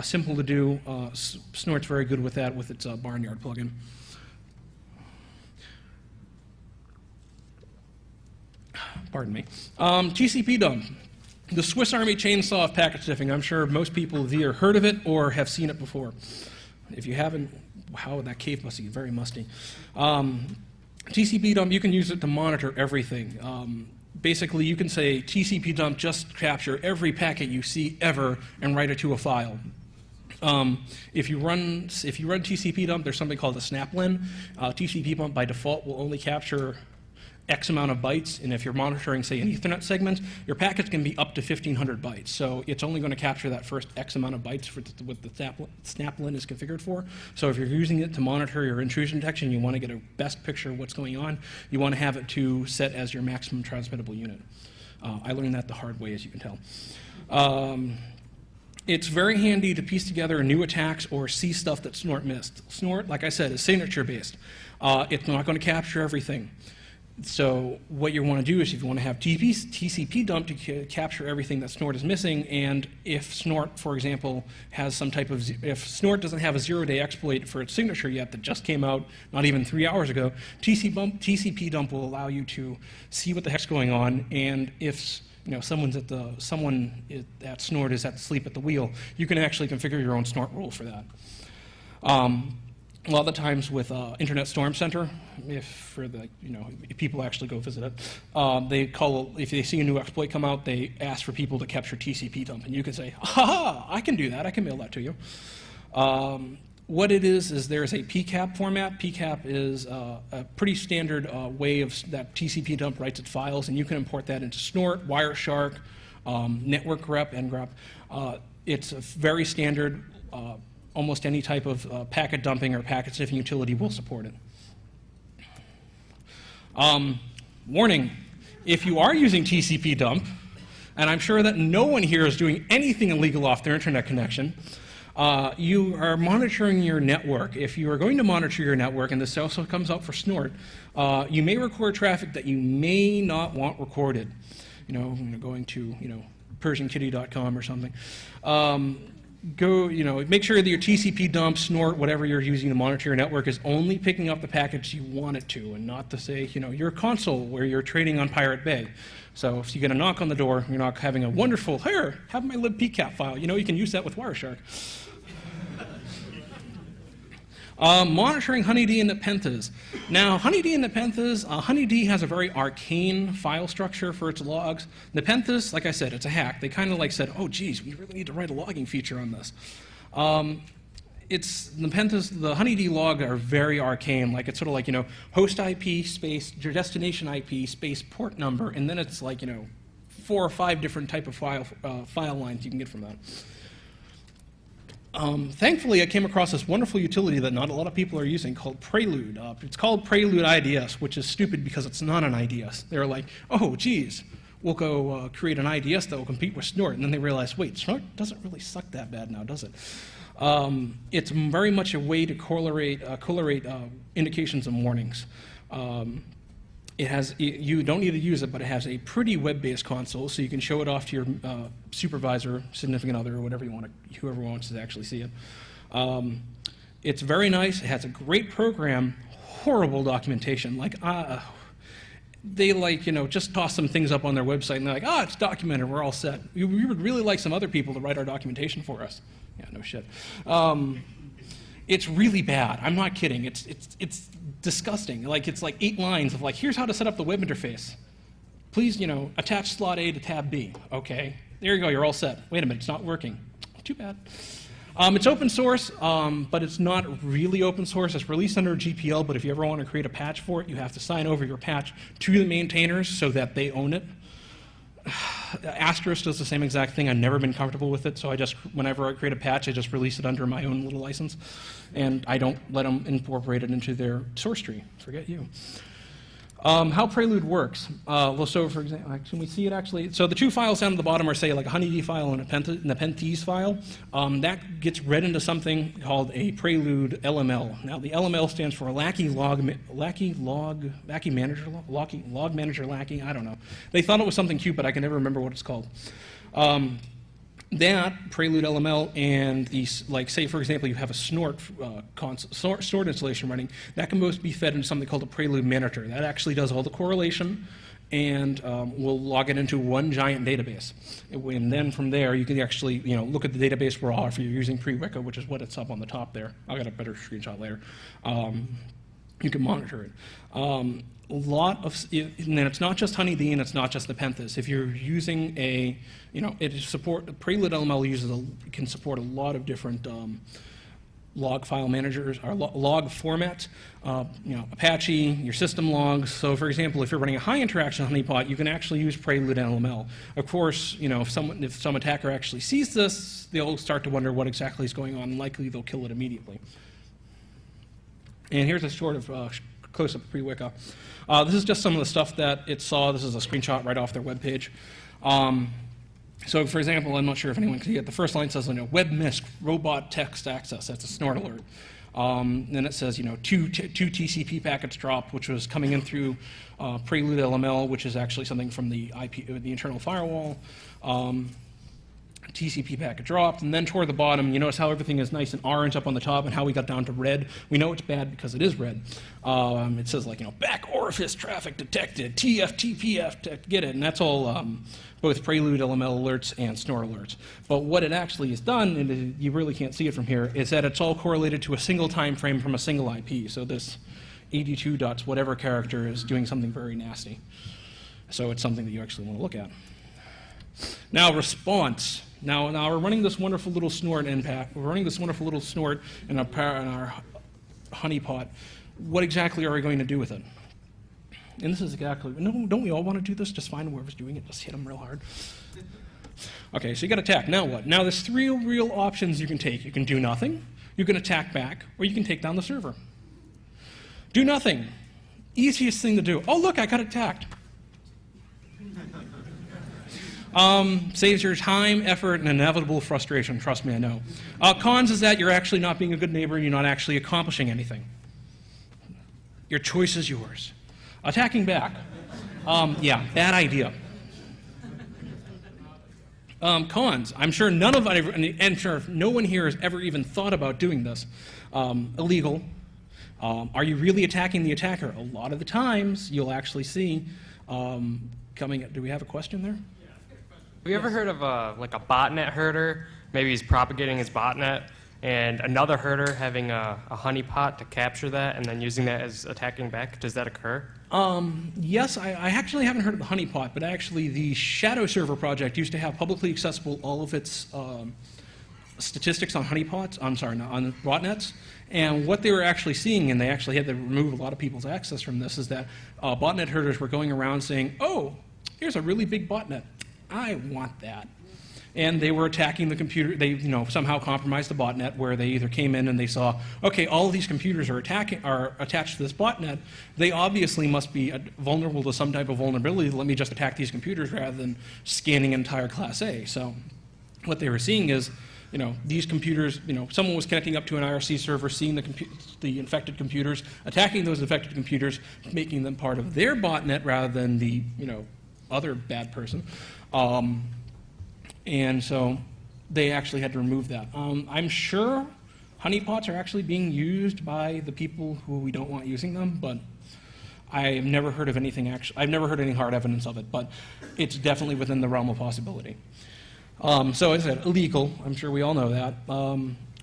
Simple to do. Snort's very good with that with its Barnyard plugin. Pardon me. TCP dump. The Swiss Army chainsaw of packet sniffing. I'm sure most people have either heard of it or have seen it before. If you haven't, wow, that cave must be very musty. TCP dump, you can use it to monitor everything. Basically, you can say TCP dump, just capture every packet you see ever and write it to a file. If you run TCP dump, there's something called a snaplen. TCP dump by default will only capture X amount of bytes, and if you're monitoring, say, an Ethernet segment, your packets can be up to 1,500 bytes. So it's only going to capture that first X amount of bytes for what the snaplen is configured for. So if you're using it to monitor your intrusion detection, you want to get a best picture of what's going on, you want to have it to set as your maximum transmittable unit. I learned that the hard way, as you can tell. It's very handy to piece together new attacks or see stuff that Snort missed. Snort, like I said, is signature-based. It's not going to capture everything. So what you want to do is if you want to have TCP dump to capture everything that Snort is missing, and if Snort, for example, has some type of, if Snort doesn't have a zero-day exploit for its signature yet that just came out not even 3 hours ago, TCP dump will allow you to see what the heck's going on, and if someone at Snort is asleep at the wheel, you can actually configure your own Snort rule for that. A lot of the times with Internet Storm Center, if people actually go visit it, if they see a new exploit come out, they ask for people to capture TCP dump, and you can say, "Ha, I can do that. I can mail that to you." What it is there's a PCAP format. PCAP is a pretty standard way of that TCP dump writes its files, and you can import that into Snort, Wireshark, Network grep, ngrep. It's a very standard. Almost any type of packet dumping or packet sniffing utility will support it. Warning, if you are using TCP dump, and I'm sure that no one here is doing anything illegal off their internet connection, you are monitoring your network. If you are going to monitor your network, and this also comes out for Snort, you may record traffic that you may not want recorded. Going to PersianKitty.com or something. Make sure that your TCP dump, Snort, whatever you're using to monitor your network is only picking up the packets you want it to, and not to say, your console where you're trading on Pirate Bay. So if you get a knock on the door, you're not having a wonderful, here, have my libpcap file. You can use that with Wireshark. Monitoring HoneyD and Nepenthes. Now, HoneyD and Nepenthes, HoneyD has a very arcane file structure for its logs. Nepenthes, like I said, it's a hack. They kind of said, oh, geez, we really need to write a logging feature on this. Nepenthes, the HoneyD log are very arcane. It's sort of host IP space, your destination IP space port number, and then it's 4 or 5 different type of file lines you can get from that. Thankfully, I came across this wonderful utility that not a lot of people are using called Prelude. It's called Prelude IDS, which is stupid because it's not an IDS. They're like, oh, geez, we'll go create an IDS that will compete with Snort. And then they realize, wait, Snort doesn't really suck that bad now, does it? It's very much a way to correlate indications and warnings. You don't need to use it, but it has a pretty web-based console, so you can show it off to your supervisor, significant other, or whoever wants to actually see it. It's very nice. It has a great program, horrible documentation. They just toss some things up on their website, and they're like, it's documented, we're all set. We would really like some other people to write our documentation for us. Yeah, no shit. It's really bad. I'm not kidding. It's disgusting. It's 8 lines of here's how to set up the web interface. Please, attach slot A to tab B. Okay, there you go. You're all set. Wait a minute, it's not working. Too bad. It's open source, but it's not really open source. It's released under GPL, but if you ever want to create a patch for it, you have to sign over your patch to the maintainers so that they own it. Asterisk does the same exact thing. I've never been comfortable with it, so whenever I create a patch, I just release it under my own little license, and I don't let them incorporate it into their source tree. Forget you. How Prelude works. Well, so for example, can we see it actually? So the two files down at the bottom are, say, like a honeybee file and a pentese file. That gets read into something called a Prelude LML. Now, the LML stands for Log Manager Lackey. I don't know. They thought it was something cute, but I can never remember what it's called. That Prelude LML and these, like, say, for example, you have a snort installation running, that can both be fed into something called a Prelude manager. That actually does all the correlation and will log it into one giant database. And then from there, you can actually, look at the database raw if you're using pre-Weka, which is what it's up on the top there. I'll get a better screenshot later. You can monitor it. And then it's not just Honeybee and it's not just the Penthes. If you're using Prelude LML can support a lot of different log file managers or log formats. Apache, your system logs. So, for example, if you're running a high interaction honeypot, you can actually use Prelude LML. Of course, if some attacker actually sees this, they'll start to wonder what exactly is going on, and likely they'll kill it immediately. And here's a sort of close-up pre-Weka. This is just some of the stuff that it saw. This is a screenshot right off their webpage. So, for example, I'm not sure if anyone can see it. The first line says, web-misc, robot text access. That's a snort alert. Then it says, two TCP packets dropped, which was coming in through Prelude LML, which is actually something from the internal firewall. TCP packet dropped, and then toward the bottom, you notice how everything is nice and orange up on the top, and how we got down to red. We know it's bad because it is red. It says, back orifice traffic detected, TFTPF, get it, and that's all both Prelude LML alerts and snort alerts. But what it actually has done, and you really can't see it from here, is that it's all correlated to a single time frame from a single IP. So this 82 dots whatever character is doing something very nasty. So it's something that you actually want to look at. Now, response. Now we're running this wonderful little snort impact. We're running this wonderful little snort in our honeypot. What exactly are we going to do with it? And this is exactly, don't we all want to do this? Just find whoever's doing it, just hit them real hard. Okay, so you got attack. Now what? Now there's three real options you can take. You can do nothing, you can attack back, or you can take down the server. Do nothing. Easiest thing to do. Oh, look, I got attacked. Saves your time, effort, and inevitable frustration. Trust me, I know. Cons is that you're actually not being a good neighbor and you're not actually accomplishing anything. Your choice is yours. Attacking back. Yeah, bad idea. Cons. I'm sure no one here has ever even thought about doing this. Illegal. Are you really attacking the attacker? A lot of the times, you'll actually see coming. Do we have a question there? Have you ever heard of a botnet herder? Maybe he's propagating his botnet, and another herder having a honeypot to capture that and then using that as attacking back? Does that occur? Yes, I actually haven't heard of the honeypot, but actually the Shadow Server project used to have publicly accessible all of its statistics on honeypots. I'm sorry, on botnets. And what they were actually seeing, and they actually had to remove a lot of people's access from this, is that botnet herders were going around saying, "Oh, here's a really big botnet. I want that." And they were attacking the computer. They, somehow compromised the botnet, where they either came in and they saw, okay, all of these computers are attached to this botnet. They obviously must be vulnerable to some type of vulnerability. Let me just attack these computers rather than scanning entire Class A. So what they were seeing is, these computers, someone was connecting up to an IRC server, seeing the infected computers, attacking those infected computers, making them part of their botnet rather than the, other bad person. And so they actually had to remove that. I'm sure honeypots are actually being used by the people who we don't want using them, but I've never heard of anything I've never heard any hard evidence of it, but it's definitely within the realm of possibility. So as I said, illegal. I'm sure we all know that.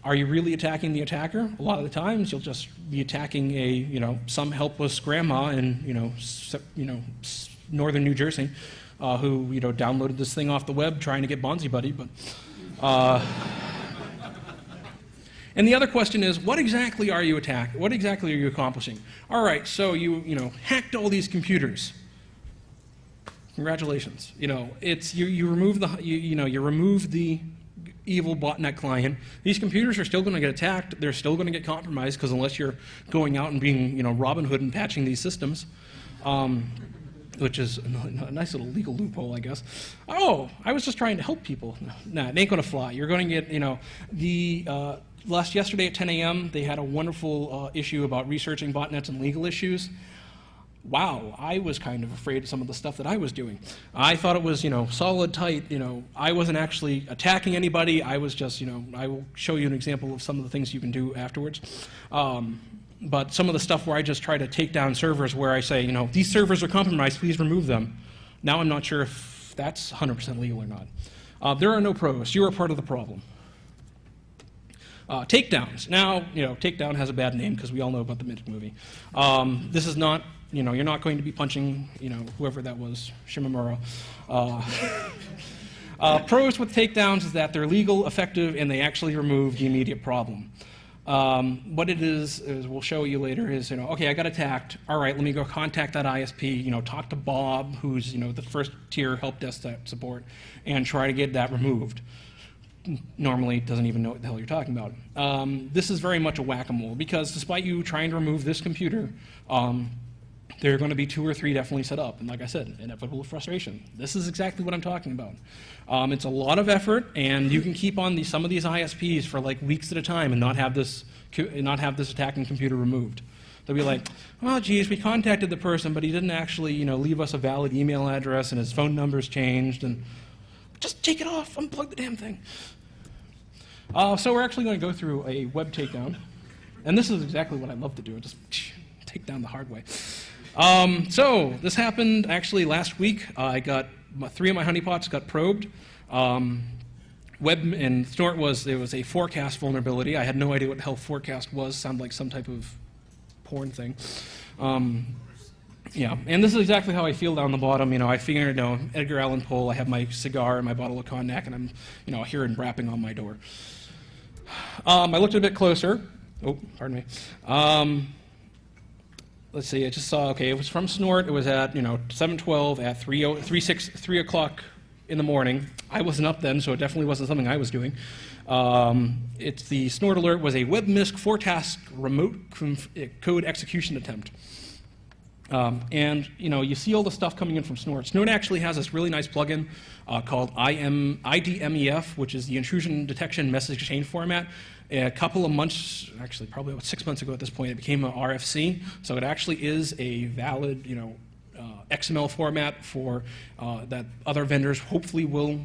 Are you really attacking the attacker? A lot of the times you'll just be attacking some helpless grandma in, northern New Jersey, who downloaded this thing off the web trying to get Bonzi Buddy, but. And the other question is, what exactly are you attacking? What exactly are you accomplishing? All right, so you hacked all these computers. Congratulations. You remove the you remove the evil botnet client. These computers are still going to get attacked. They're still going to get compromised, because unless you're going out and being Robin Hood and patching these systems. which is a nice little legal loophole, I guess. Oh, I was just trying to help people. Nah, it ain't going to fly. You're going to get, yesterday at 10 a.m., they had a wonderful issue about researching botnets and legal issues. Wow, I was kind of afraid of some of the stuff that I was doing. I thought it was, solid, tight, I wasn't actually attacking anybody. I was just, I will show you an example of some of the things you can do afterwards. But some of the stuff where I just try to take down servers where I say, these servers are compromised, please remove them. Now I'm not sure if that's 100% legal or not. There are no pros. You are part of the problem. Takedowns. Now, takedown has a bad name because we all know about the Mythic movie. This is not, you're not going to be punching, whoever that was, Shimamura. Pros with takedowns is that they're legal, effective, and they actually remove the immediate problem. What it is we'll show you later, is, okay, I got attacked. All right, let me go contact that ISP, talk to Bob, who's, the first tier help desk support, and try to get that removed. Normally doesn't even know what the hell you're talking about. This is very much a whack-a-mole, because despite you trying to remove this computer, there are going to be 2 or 3 definitely set up. And like I said, inevitable frustration. This is exactly what I'm talking about. It's a lot of effort, and you can keep on some of these ISPs for like weeks at a time and not have this attacking computer removed. They'll be like, oh, geez, we contacted the person, but he didn't actually leave us a valid email address, and his phone number's changed, and just take it off, unplug the damn thing. So we're actually going to go through a web takedown, and this is exactly what I love to do, just take down the hard way. So this happened actually last week. I got 3 of my honeypots got probed. Web and Snort there was a forecast vulnerability. I had no idea what the hell forecast was. Sounded like some type of porn thing. Yeah, and this is exactly how I feel down the bottom. I figured, Edgar Allan Poe. I have my cigar and my bottle of cognac, and I'm, hearing rapping on my door. I looked a bit closer. Oh, pardon me. Let's see. I just saw. Okay, it was from Snort. It was at 7:12 at 3 o'clock in the morning. I wasn't up then, so it definitely wasn't something I was doing. It's the Snort alert was a WebMISC 4-task remote code execution attempt. And you see all the stuff coming in from Snort. Snort actually has this really nice plugin called IDMEF, which is the Intrusion Detection Message Chain Format. A couple of months, actually probably about 6 months ago at this point, it became an RFC. So it actually is a valid, XML format for that other vendors hopefully will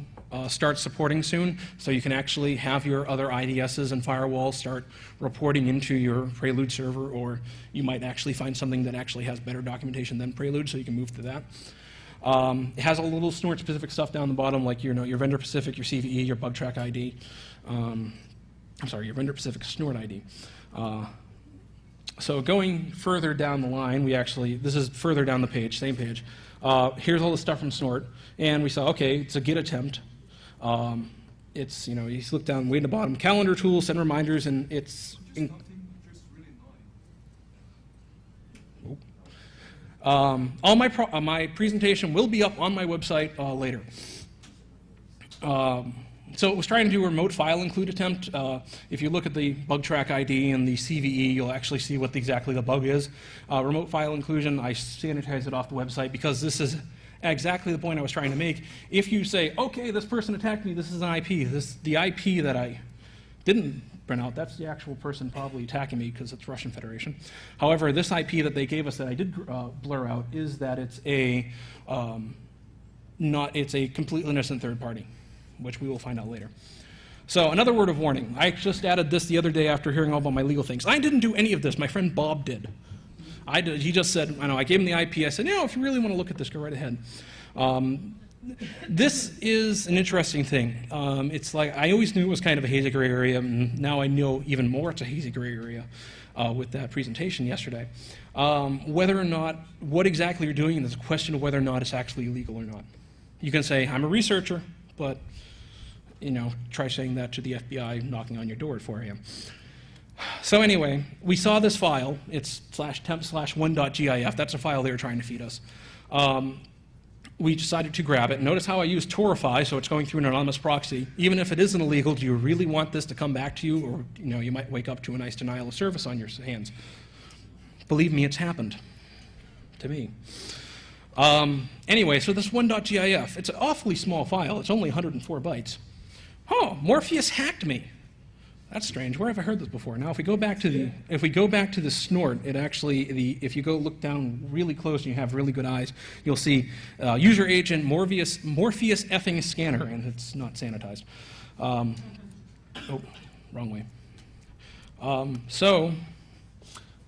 start supporting soon. So you can actually have your other IDSs and firewalls start reporting into your Prelude server, or you might actually find something that actually has better documentation than Prelude, so you can move to that. It has a little Snort-specific stuff down the bottom, like your vendor-specific, your CVE, your bug track ID. I'm sorry, your vendor-specific Snort ID. So going further down the line, this is further down the page, same page. Here's all the stuff from Snort, and we saw, okay, it's a Git attempt. It's, you look down way at the bottom, calendar tools, send reminders, and it's... all my presentation will be up on my website later. So it was trying to do a remote file include attempt. If you look at the bug track ID and the CVE, you'll actually see what exactly the bug is. Remote file inclusion, I sanitize it off the website because this is exactly the point I was trying to make. If you say, okay, this person attacked me, this is an IP. The IP that I didn't print out, that's the actual person probably attacking me because it's Russian Federation. However, this IP that they gave us that I did blur out is that it's a completely innocent third party, which we will find out later. So another word of warning. I just added this the other day after hearing all about my legal things. I didn't do any of this. My friend Bob did. He just said, I gave him the IP. I said, if you really want to look at this, go right ahead. This is an interesting thing. It's like, I always knew it was kind of a hazy gray area, and now I know even more it's a hazy gray area with that presentation yesterday. Whether or not, what exactly you're doing, there's a question of whether or not it's actually illegal or not. You can say, I'm a researcher, but try saying that to the FBI knocking on your door at 4 a.m. So anyway, we saw this file. It's /temp/1.gif. That's a file they were trying to feed us. We decided to grab it. Notice how I use Torify, so it's going through an anonymous proxy. Even if it isn't illegal, do you really want this to come back to you? Or you might wake up to a nice denial of service on your hands. Believe me, it's happened. to me. Anyway, so this 1.gif, it's an awfully small file. It's only 104 bytes. Oh, Morpheus hacked me. That's strange. Where have I heard this before? Now, if we go back to the snort, it actually if you go look down really close and you have really good eyes, you'll see user agent Morpheus effing scanner, and it's not sanitized. Oh, wrong way.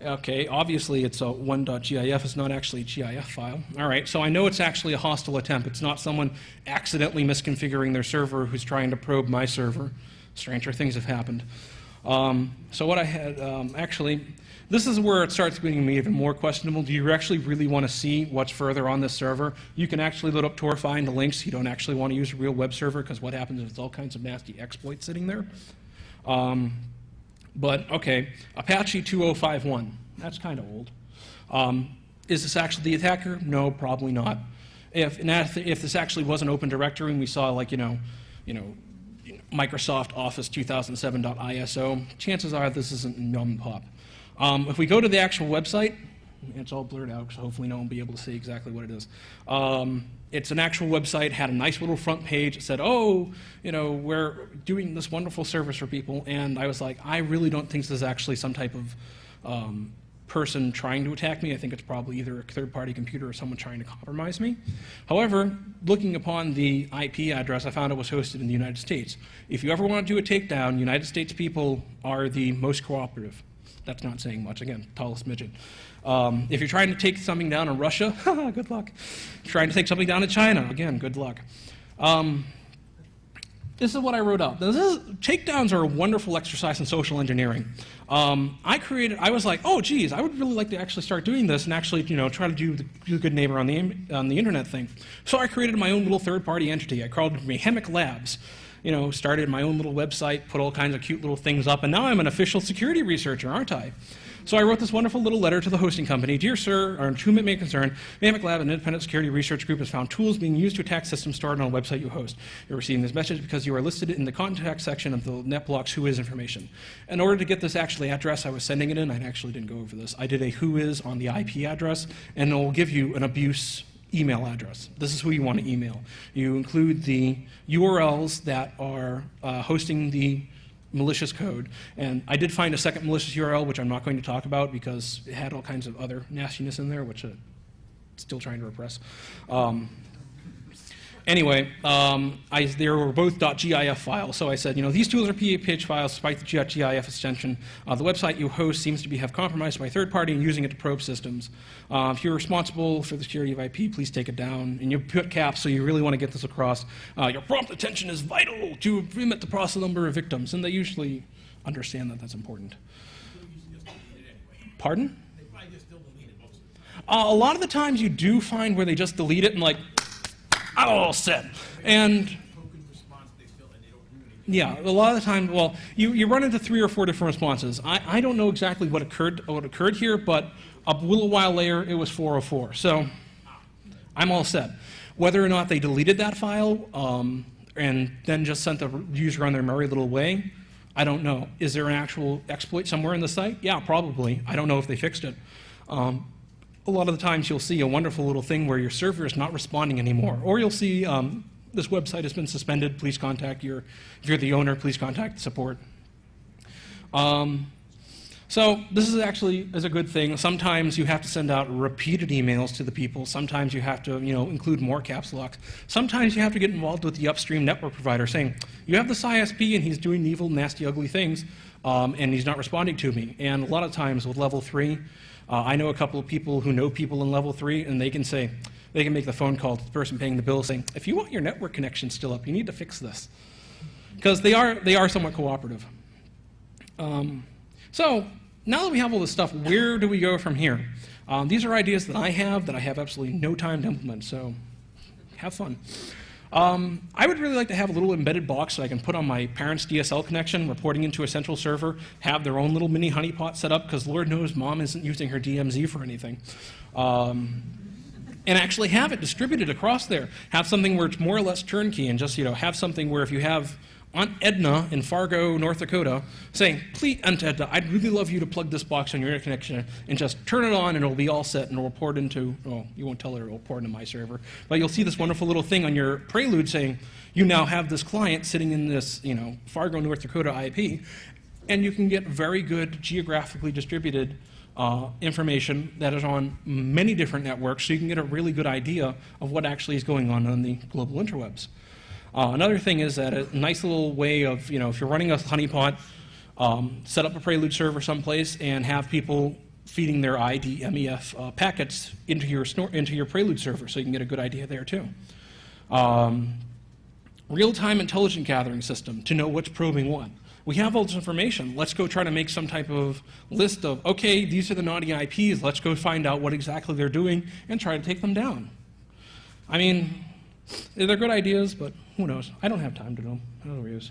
Okay, obviously it's a 1.gif. It's not actually a GIF file. All right, so I know it's actually a hostile attempt. It's not someone accidentally misconfiguring their server who's trying to probe my server. Stranger things have happened. So what I had, actually, this is where it starts getting me even more questionable. Do you actually really want to see what's further on this server? You can actually load up Tor, find the links. You don't actually want to use a real web server, because what happens is all kinds of nasty exploits sitting there. But, okay, Apache 2051. That's kind of old. Is this actually the attacker? No, probably not. If this actually was an open directory and we saw, like, Microsoft Office 2007.iso, chances are this isn't num and pop. If we go to the actual website, it's all blurred out, so hopefully no one will be able to see exactly what it is. It's an actual website, had a nice little front page. It said, oh, we're doing this wonderful service for people. And I was like, I really don't think this is actually some type of person trying to attack me. I think it's probably either a third-party computer or someone trying to compromise me. However, looking upon the IP address, I found it was hosted in the United States. If you ever want to do a takedown, United States people are the most cooperative. That's not saying much. Again, tallest midget. If you're trying to take something down in Russia, good luck. If you're trying to take something down in China, again, good luck. This is what I wrote up. Takedowns are a wonderful exercise in social engineering. I was like, oh, geez, I would really like to actually start doing this and actually, try to do the good neighbor on the internet thing. So I created my own little third-party entity. I called it Hemic Labs. Started my own little website, put all kinds of cute little things up, and now I'm an official security researcher, aren't I? So I wrote this wonderful little letter to the hosting company. Dear sir, or to whom it may concern, Hemic Lab, an independent security research group, has found tools being used to attack systems stored on a website you host. You're receiving this message because you are listed in the contact section of the NetBlock's Who Is information. In order to get this actually address I was sending it in, I actually didn't go over this. I did a Who Is on the IP address, and it will give you an abuse email address. This is who you want to email. You include the URLs that are hosting the malicious code. And I did find a second malicious URL, which I'm not going to talk about because it had all kinds of other nastiness in there, which I'm still trying to repress. Anyway, they were both .gif files, so I said, these tools are PHP files despite the .gif extension. The website you host seems to have compromised by a third party and using it to probe systems. If you're responsible for the security of IP, please take it down. And you put caps, so you really want to get this across. Your prompt attention is vital to limit the possible number of victims, and they usually understand that that's important. Pardon? They probably just still delete it most of the time. A lot of the times you do find where they just delete it and like, I'm all set. And Token response, they still, and they don't do anything. yeah, a lot of the time, well, you run into 3 or 4 different responses. I don't know exactly what occurred here, but a little while later, it was 404. So I'm all set. Whether or not they deleted that file and then just sent the user on their merry little way, I don't know. Is there an actual exploit somewhere in the site? Yeah, probably. I don't know if they fixed it. A lot of the times you'll see a wonderful little thing where your server is not responding anymore. Or you'll see this website has been suspended. Please contact if you're the owner, please contact support. So this is actually a good thing. Sometimes you have to send out repeated emails to the people. Sometimes you have to include more caps locks. Sometimes you have to get involved with the upstream network provider saying, you have this ISP and he's doing evil, nasty, ugly things, and he's not responding to me. And a lot of times with level 3, I know a couple of people who know people in level 3, and they can make the phone call to the person paying the bill saying, if you want your network connection still up, you need to fix this. Because they are somewhat cooperative. So now that we have all this stuff, where do we go from here? These are ideas that I have absolutely no time to implement, so have fun. I would really like to have a little embedded box that I can put on my parents' DSL connection, reporting into a central server, have their own little mini honeypot set up, because Lord knows Mom isn't using her DMZ for anything. And actually have it distributed across there. Have something where it's more or less turnkey, and just have something where if you have Edna in Fargo, North Dakota, saying, please, Aunt Edna, I'd really love you to plug this box on your internet connection and just turn it on and it'll be all set and it'll report into, well, you won't tell her it'll report into my server, but you'll see this wonderful little thing on your Prelude saying, you now have this client sitting in this, Fargo, North Dakota IP, and you can get very good geographically distributed information that is on many different networks, so you can get a really good idea of what actually is going on the global interwebs. Another thing is that a nice little way of, if you're running a honeypot, set up a Prelude server someplace and have people feeding their IDMEF packets into your Prelude server, so you can get a good idea there too. Real-time intelligent gathering system to know what's probing what. We have all this information. Let's go try to make some type of list of, okay, these are the naughty IPs. Let's go find out what exactly they're doing and try to take them down. I mean, they're good ideas, but who knows? I don't have time to do them. I don't know use.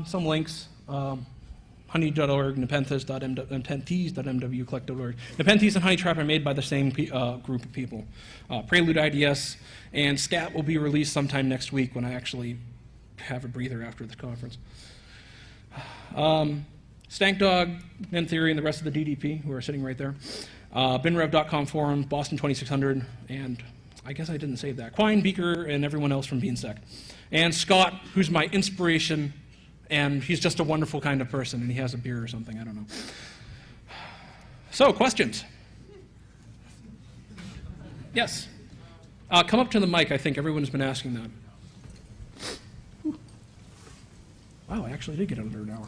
Some links, honey.org, nepenthes.mw, collect.org. Nepenthes and Honeytrap are made by the same group of people. Prelude IDS and SCAT will be released sometime next week when I actually have a breather after this conference. Stank Dog, Nen Theory, and the rest of the DDP who are sitting right there. binrev.com forum, Boston 2600, and I guess I didn't save that. Quine, Beaker, and everyone else from Beansec. And Scott, who's my inspiration, and he's just a wonderful kind of person, and he has a beer or something, I don't know. So, questions? Yes? Come up to the mic, I think everyone's been asking that. Wow, I actually did get under an hour.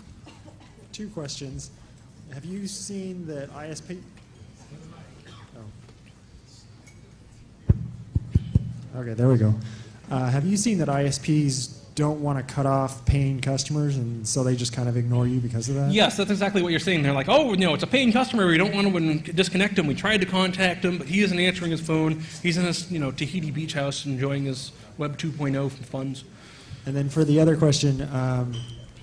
2 questions. Have you seen that ISP... Okay, there we go. Have you seen that ISPs don't want to cut off paying customers, and so they just kind of ignore you because of that? Yes, that's exactly what you're saying. They're like, oh, it's a paying customer. We don't want to disconnect him. We tried to contact him, but he isn't answering his phone. He's in his, Tahiti beach house enjoying his Web 2.0 funds. And then for the other question,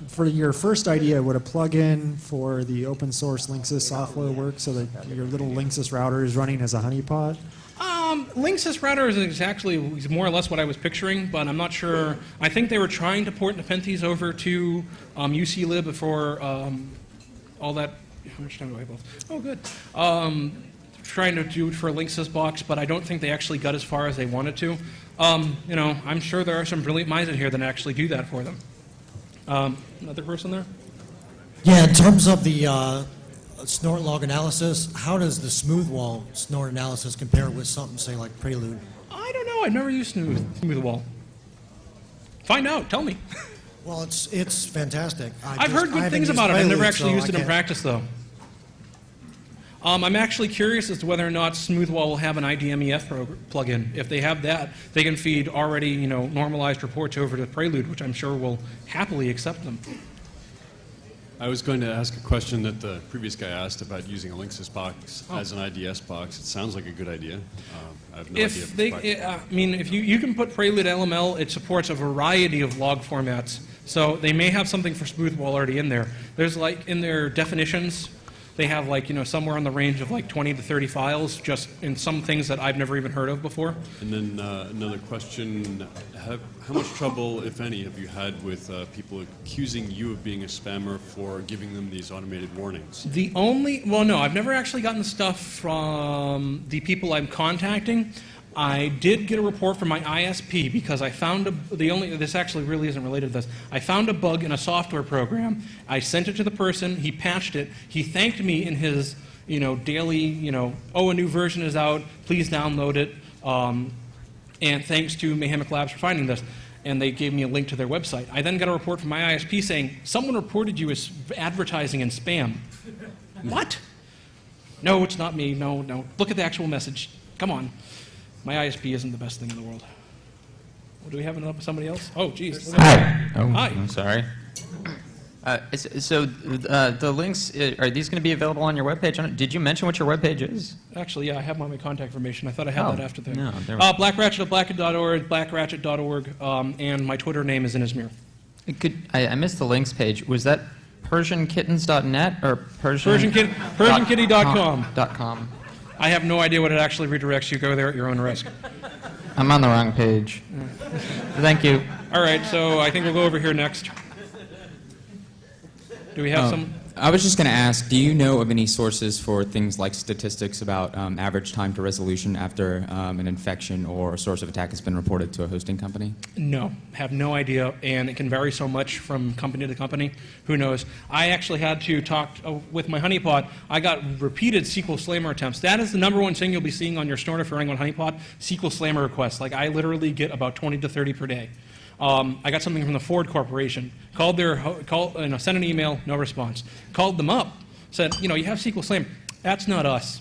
for your first idea, would a plugin for the open source Linksys software work so that your little Linksys router is running as a honeypot? Linksys router is actually more or less what I was picturing, but I'm not sure. I think they were trying to port Nepenthes over to UClib before all that. How much time do I have left? Oh, good. Trying to do it for a Linksys box, but I don't think they actually got as far as they wanted to. I'm sure there are some brilliant minds in here that actually do that for them. Another person there? Yeah, in terms of the snort log analysis, how does the smooth wall snort analysis compare with something, say, like Prelude? I don't know. I've never used smooth wall. Find out. Tell me. Well, it's fantastic. I've heard good things about it. I've never actually used it in practice, though. I'm actually curious as to whether or not SmoothWall will have an IDMEF plugin. If they have that, they can feed already, normalized reports over to Prelude, which I'm sure will happily accept them. I was going to ask a question that the previous guy asked about using a Linksys box as an IDS box. It sounds like a good idea. I have no idea. If you can put Prelude LML, it supports a variety of log formats. So they may have something for SmoothWall already in there. There's in their definitions, they have somewhere in the range of 20 to 30 files, just in some things that I've never even heard of before. And then another question, how much trouble, if any, have you had with people accusing you of being a spammer for giving them these automated warnings? No, I've never actually gotten stuff from the people I'm contacting. I did get a report from my ISP because I found this actually really isn't related to this. I found a bug in a software program. I sent it to the person. He patched it. He thanked me in his, daily, a new version is out. Please download it. And thanks to Mayhemic Labs for finding this. And they gave me a link to their website. I then got a report from my ISP saying, someone reported you as advertising and spam. What? No, it's not me. No. Look at the actual message. Come on. My ISP isn't the best thing in the world. Well, do we have somebody else? Oh, geez. Hi. Oh, Hi. I'm sorry. So the links, are these going to be available on your webpage? Did you mention what your webpage is? Actually, yeah, I have my contact information. I thought I had that after the... No, blackratchet.blackit.org, blackratchet.org, and my Twitter name is in Izmir. I missed the links page. Was that PersianKittens.net or PersianKitty.com. I have no idea what it actually redirects you. Go there at your own risk. I'm on the wrong page. Thank you. All right, so I think we'll go over here next. Do we have some? I was just going to ask, do you know of any sources for things like statistics about average time to resolution after an infection or a source of attack has been reported to a hosting company? No, have no idea, and it can vary so much from company to company. Who knows? I actually had to talk with my honeypot. I got repeated SQL Slammer attempts. That is the #1 thing you'll be seeing on your store if you're running on honeypot, SQL Slammer requests. Like, I literally get about 20 to 30 per day. I got something from the Ford Corporation. Sent an email, no response. Called them up, said, you have SQL Slammer. That's not us.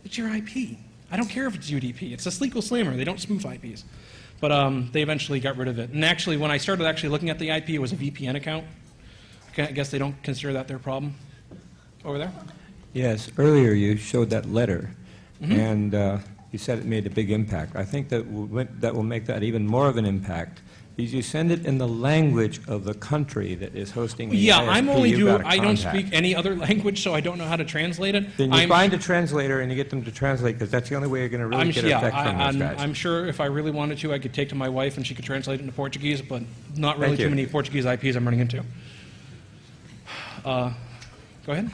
It's your IP. I don't care if it's UDP. It's a SQL Slammer. They don't spoof IPs. But they eventually got rid of it. And actually, when I started actually looking at the IP, it was a VPN account. I guess they don't consider that their problem. Over there? Yes. Earlier you showed that letter, and you said it made a big impact. I think that will make that even more of an impact. Is you send it in the language of the country that is hosting the Yeah, ISP, I don't speak any other language, so I don't know how to translate it. Then you find a translator and you get them to translate, because that's the only way you're going to really get effect from those guys. I'm sure if I really wanted to, I could take to my wife and she could translate it into Portuguese, but not really too many Portuguese IPs I'm running into. Go ahead.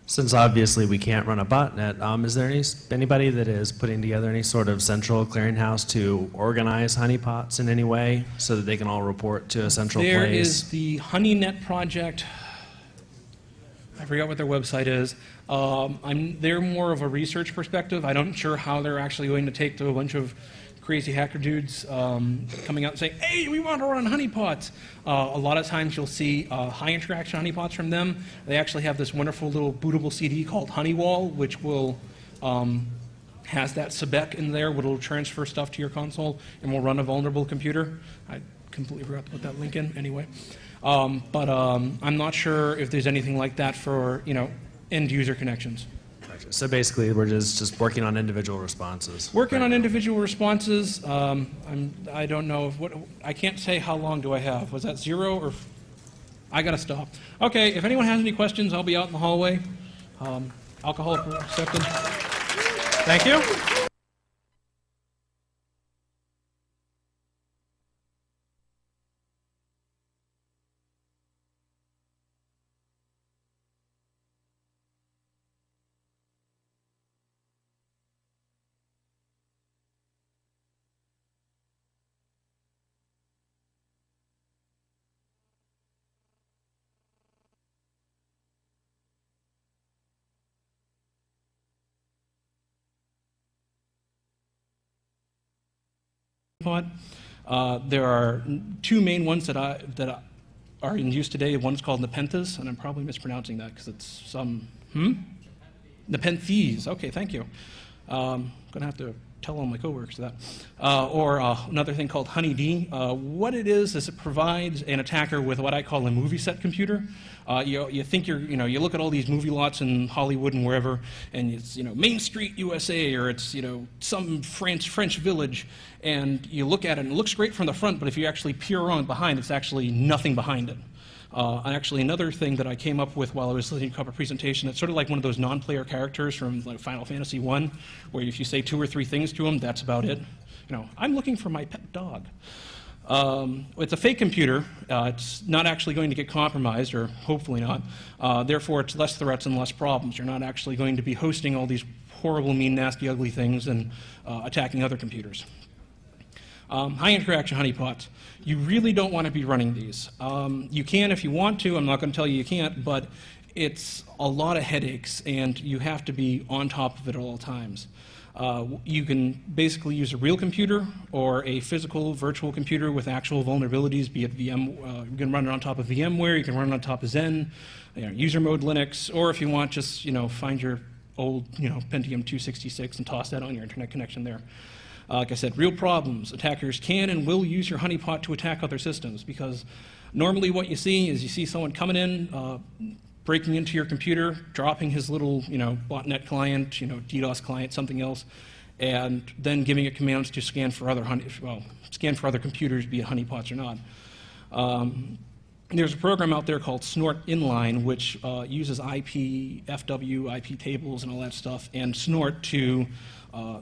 Since obviously we can't run a botnet, is there anybody that is putting together any sort of central clearinghouse to organize honeypots in any way so that they can all report to a central place? There is the HoneyNet project. I forgot what their website is. They're more of a research perspective. I'm not sure how they're actually going to take to a bunch of crazy hacker dudes coming out and saying, hey, we want to run honeypots. A lot of times you'll see high interaction honeypots from them. They actually have this wonderful little bootable CD called Honeywall, which will has that SBEC in there, which will transfer stuff to your console and will run a vulnerable computer. I completely forgot to put that link in anyway. But I'm not sure if there's anything like that for end user connections. So basically, we're just working on individual responses. Working on individual responses. I don't know I can't say how long do I have. Was that 0 or? I gotta stop. Okay. If anyone has any questions, I'll be out in the hallway. Alcohol accepted. Thank you. There are two main ones that are in use today. One's called Nepenthes, and I'm probably mispronouncing that because it's some Nepenthes. Okay, thank you. I'm gonna have to tell all my coworkers that. Or another thing called HoneyD. What it is it provides an attacker with what I call a movie set computer. You think you look at all these movie lots in Hollywood and wherever, and it's Main Street, USA, or it's some French village, and you look at it and it looks great from the front, but if you actually peer around behind, it's actually nothing behind it. And actually, another thing that I came up with while I was listening to a presentation, it's sort of like one of those non-player characters from like Final Fantasy I, where if you say 2 or 3 things to them, that's about it. I'm looking for my pet dog. It's a fake computer. It's not actually going to get compromised, or hopefully not. Therefore, it's less threats and less problems. You're not actually going to be hosting all these horrible, mean, nasty, ugly things and attacking other computers. High interaction honeypots. You really don't want to be running these. You can if you want to. I'm not going to tell you can't, but it's a lot of headaches, and you have to be on top of it at all times. You can basically use a real computer or a physical virtual computer with actual vulnerabilities, be it VM. You can run it on top of VMware. You can run it on top of Zen, user mode Linux, or if you want, just find your old Pentium 266 and toss that on your internet connection there. Like I said, real problems. Attackers can and will use your honeypot to attack other systems, because normally what you see someone coming in, breaking into your computer, dropping his little botnet client, DDoS client, something else, and then giving it commands to scan for other computers, be it honeypots or not. There's a program out there called Snort Inline, which uses IP, FW, IP tables, and all that stuff, and Snort to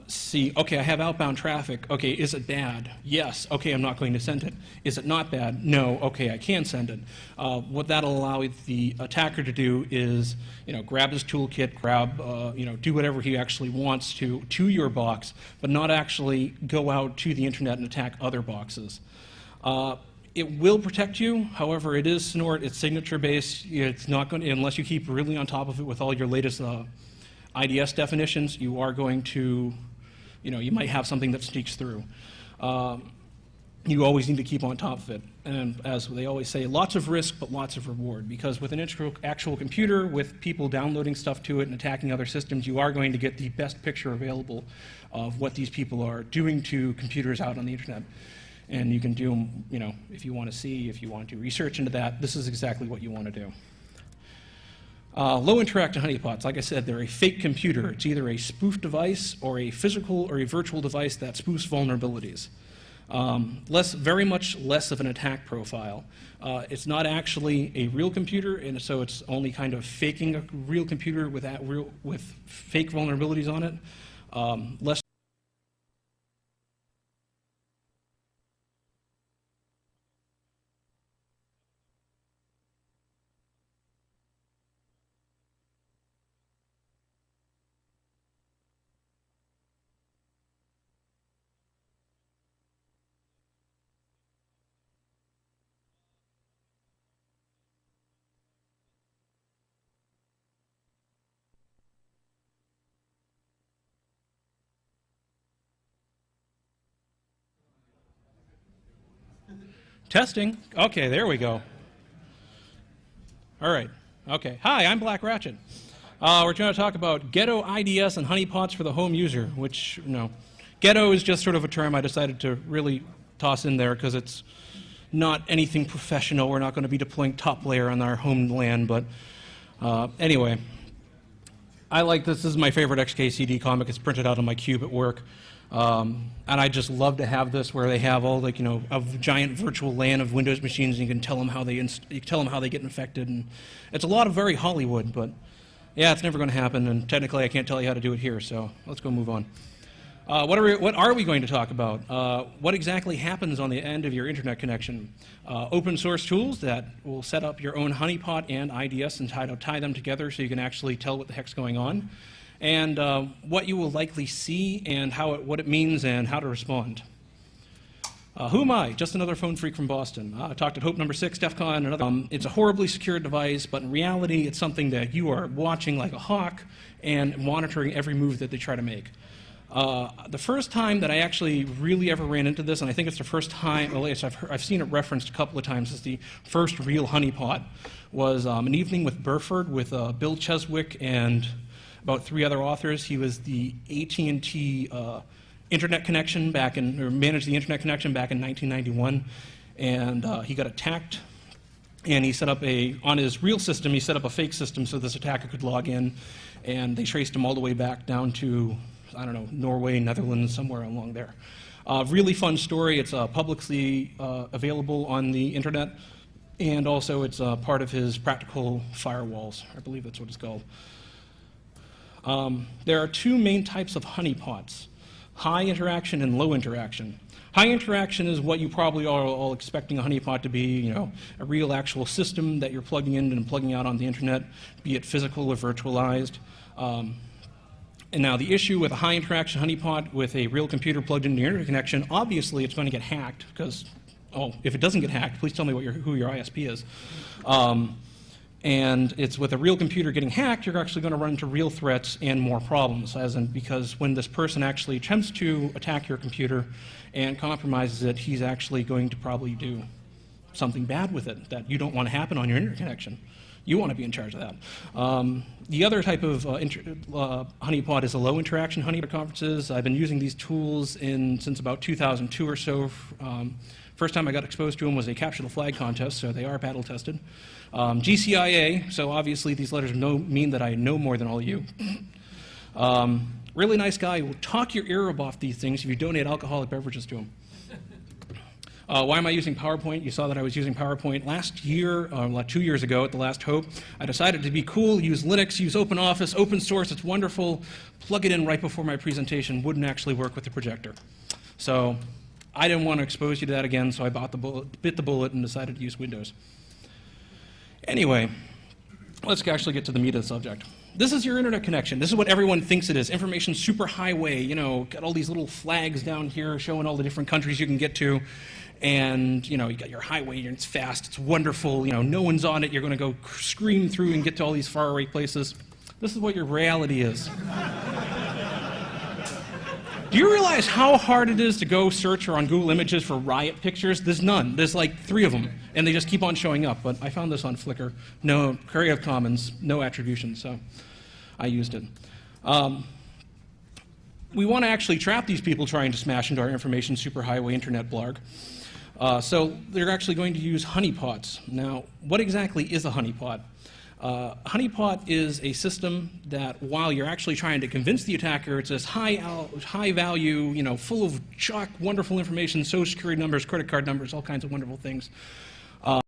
see, okay, I have outbound traffic. Okay, is it bad? Yes. Okay, I'm not going to send it. Is it not bad? No. Okay, I can send it. What that'll allow the attacker to do is, grab his toolkit, do whatever he actually wants to your box, but not actually go out to the internet and attack other boxes. It will protect you. However, it is snort. It's signature-based. It's not going to, unless you keep really on top of it with all your latest IDS definitions, you are going to, you might have something that sneaks through. You always need to keep on top of it. And as they always say, lots of risk, but lots of reward. Because with an actual computer, with people downloading stuff to it and attacking other systems, you are going to get the best picture available of what these people are doing to computers out on the internet. And you can do them, if you want to see, if you want to research into that, this is exactly what you want to do. Low interaction honeypots, like I said, they're a fake computer. It's either a spoof device or a physical or a virtual device that spoofs vulnerabilities. Very much less of an attack profile. It's not actually a real computer, and so it's only kind of faking a real computer with fake vulnerabilities on it. Less testing. Okay, there we go. All right. Okay. Hi, I'm Black Ratchet. We're going to talk about Ghetto IDS and Honeypots for the home user, which, Ghetto is just sort of a term I decided to really toss in there because it's not anything professional. We're not going to be deploying top layer on our homeland, but anyway. I like this. This is my favorite XKCD comic. It's printed out on my cube at work. And I just love to have this where they have all a giant virtual LAN of Windows machines, and you can tell them how they get infected. And it's a lot of very Hollywood, but yeah, it's never going to happen. And technically, I can't tell you how to do it here. So let's go move on. What are we going to talk about? What exactly happens on the end of your internet connection? Open source tools that will set up your own honeypot and IDS and tie them together so you can actually tell what the heck's going on. And what you will likely see and what it means and how to respond. Who am I? Just another phone freak from Boston. I talked at Hope number 6, DEF CON, another. It's a horribly secured device, but in reality, it's something that you are watching like a hawk and monitoring every move that they try to make. The first time that I actually really ever ran into this, and I think it's the first time, at least I've seen it referenced a couple of times as the first real honeypot, was an evening with Burford with Bill Cheswick and about 3 other authors. He was the AT&T internet connection managed the internet connection back in 1991, and he got attacked. And he set up on his real system, he set up a fake system so this attacker could log in, and they traced him all the way back down to, I don't know, Norway, Netherlands, somewhere along there. Really fun story. It's publicly available on the internet, and also it's part of his practical firewalls. I believe that's what it's called. There are 2 main types of honeypots, high interaction and low interaction. High interaction is what you probably are all expecting a honeypot to be, a real actual system that you're plugging in and plugging out on the internet, be it physical or virtualized. And now the issue with a high interaction honeypot with a real computer plugged into your internet connection, obviously it's going to get hacked because, if it doesn't get hacked, please tell me who your ISP is. And it's with a real computer getting hacked, you're actually going to run into real threats and more problems, because when this person actually attempts to attack your computer and compromises it, he's actually going to probably do something bad with it that you don't want to happen on your internet connection. You want to be in charge of that. The other type of honeypot is a low interaction honeypot conferences. I've been using these tools since about 2002 or so. First time I got exposed to them was a capture the flag contest, so they are battle tested. GCIA, so obviously these letters mean that I know more than all of you. Really nice guy who will talk your ear off these things if you donate alcoholic beverages to him. Why am I using PowerPoint? You saw that I was using PowerPoint last year, 2 years ago at the last Hope. I decided to be cool, use Linux, use OpenOffice, open source, it's wonderful. Plug it in right before my presentation. Wouldn't actually work with the projector. So I didn't want to expose you to that again, so I bit the bullet and decided to use Windows. Anyway, let's actually get to the meat of the subject. This is your internet connection. This is what everyone thinks it is. Information superhighway, you know, got all these little flags down here showing all the different countries you can get to. And, you know, you got your highway and it's fast, it's wonderful, you know, no one's on it, you're going to go scream through and get to all these faraway places. This is what your reality is. Do you realize how hard it is to go search or on Google Images for riot pictures? There's none. There's like 3 of them, and they just keep on showing up. But I found this on Flickr. No, Creative Commons, no attribution, so I used it. We want to actually trap these people trying to smash into our information superhighway internet blog. So they're actually going to use honeypots. Now, what exactly is a honeypot? Honeypot is a system that, while you're actually trying to convince the attacker it's this high value, you know, full of chock, wonderful information, social security numbers, credit card numbers, all kinds of wonderful things,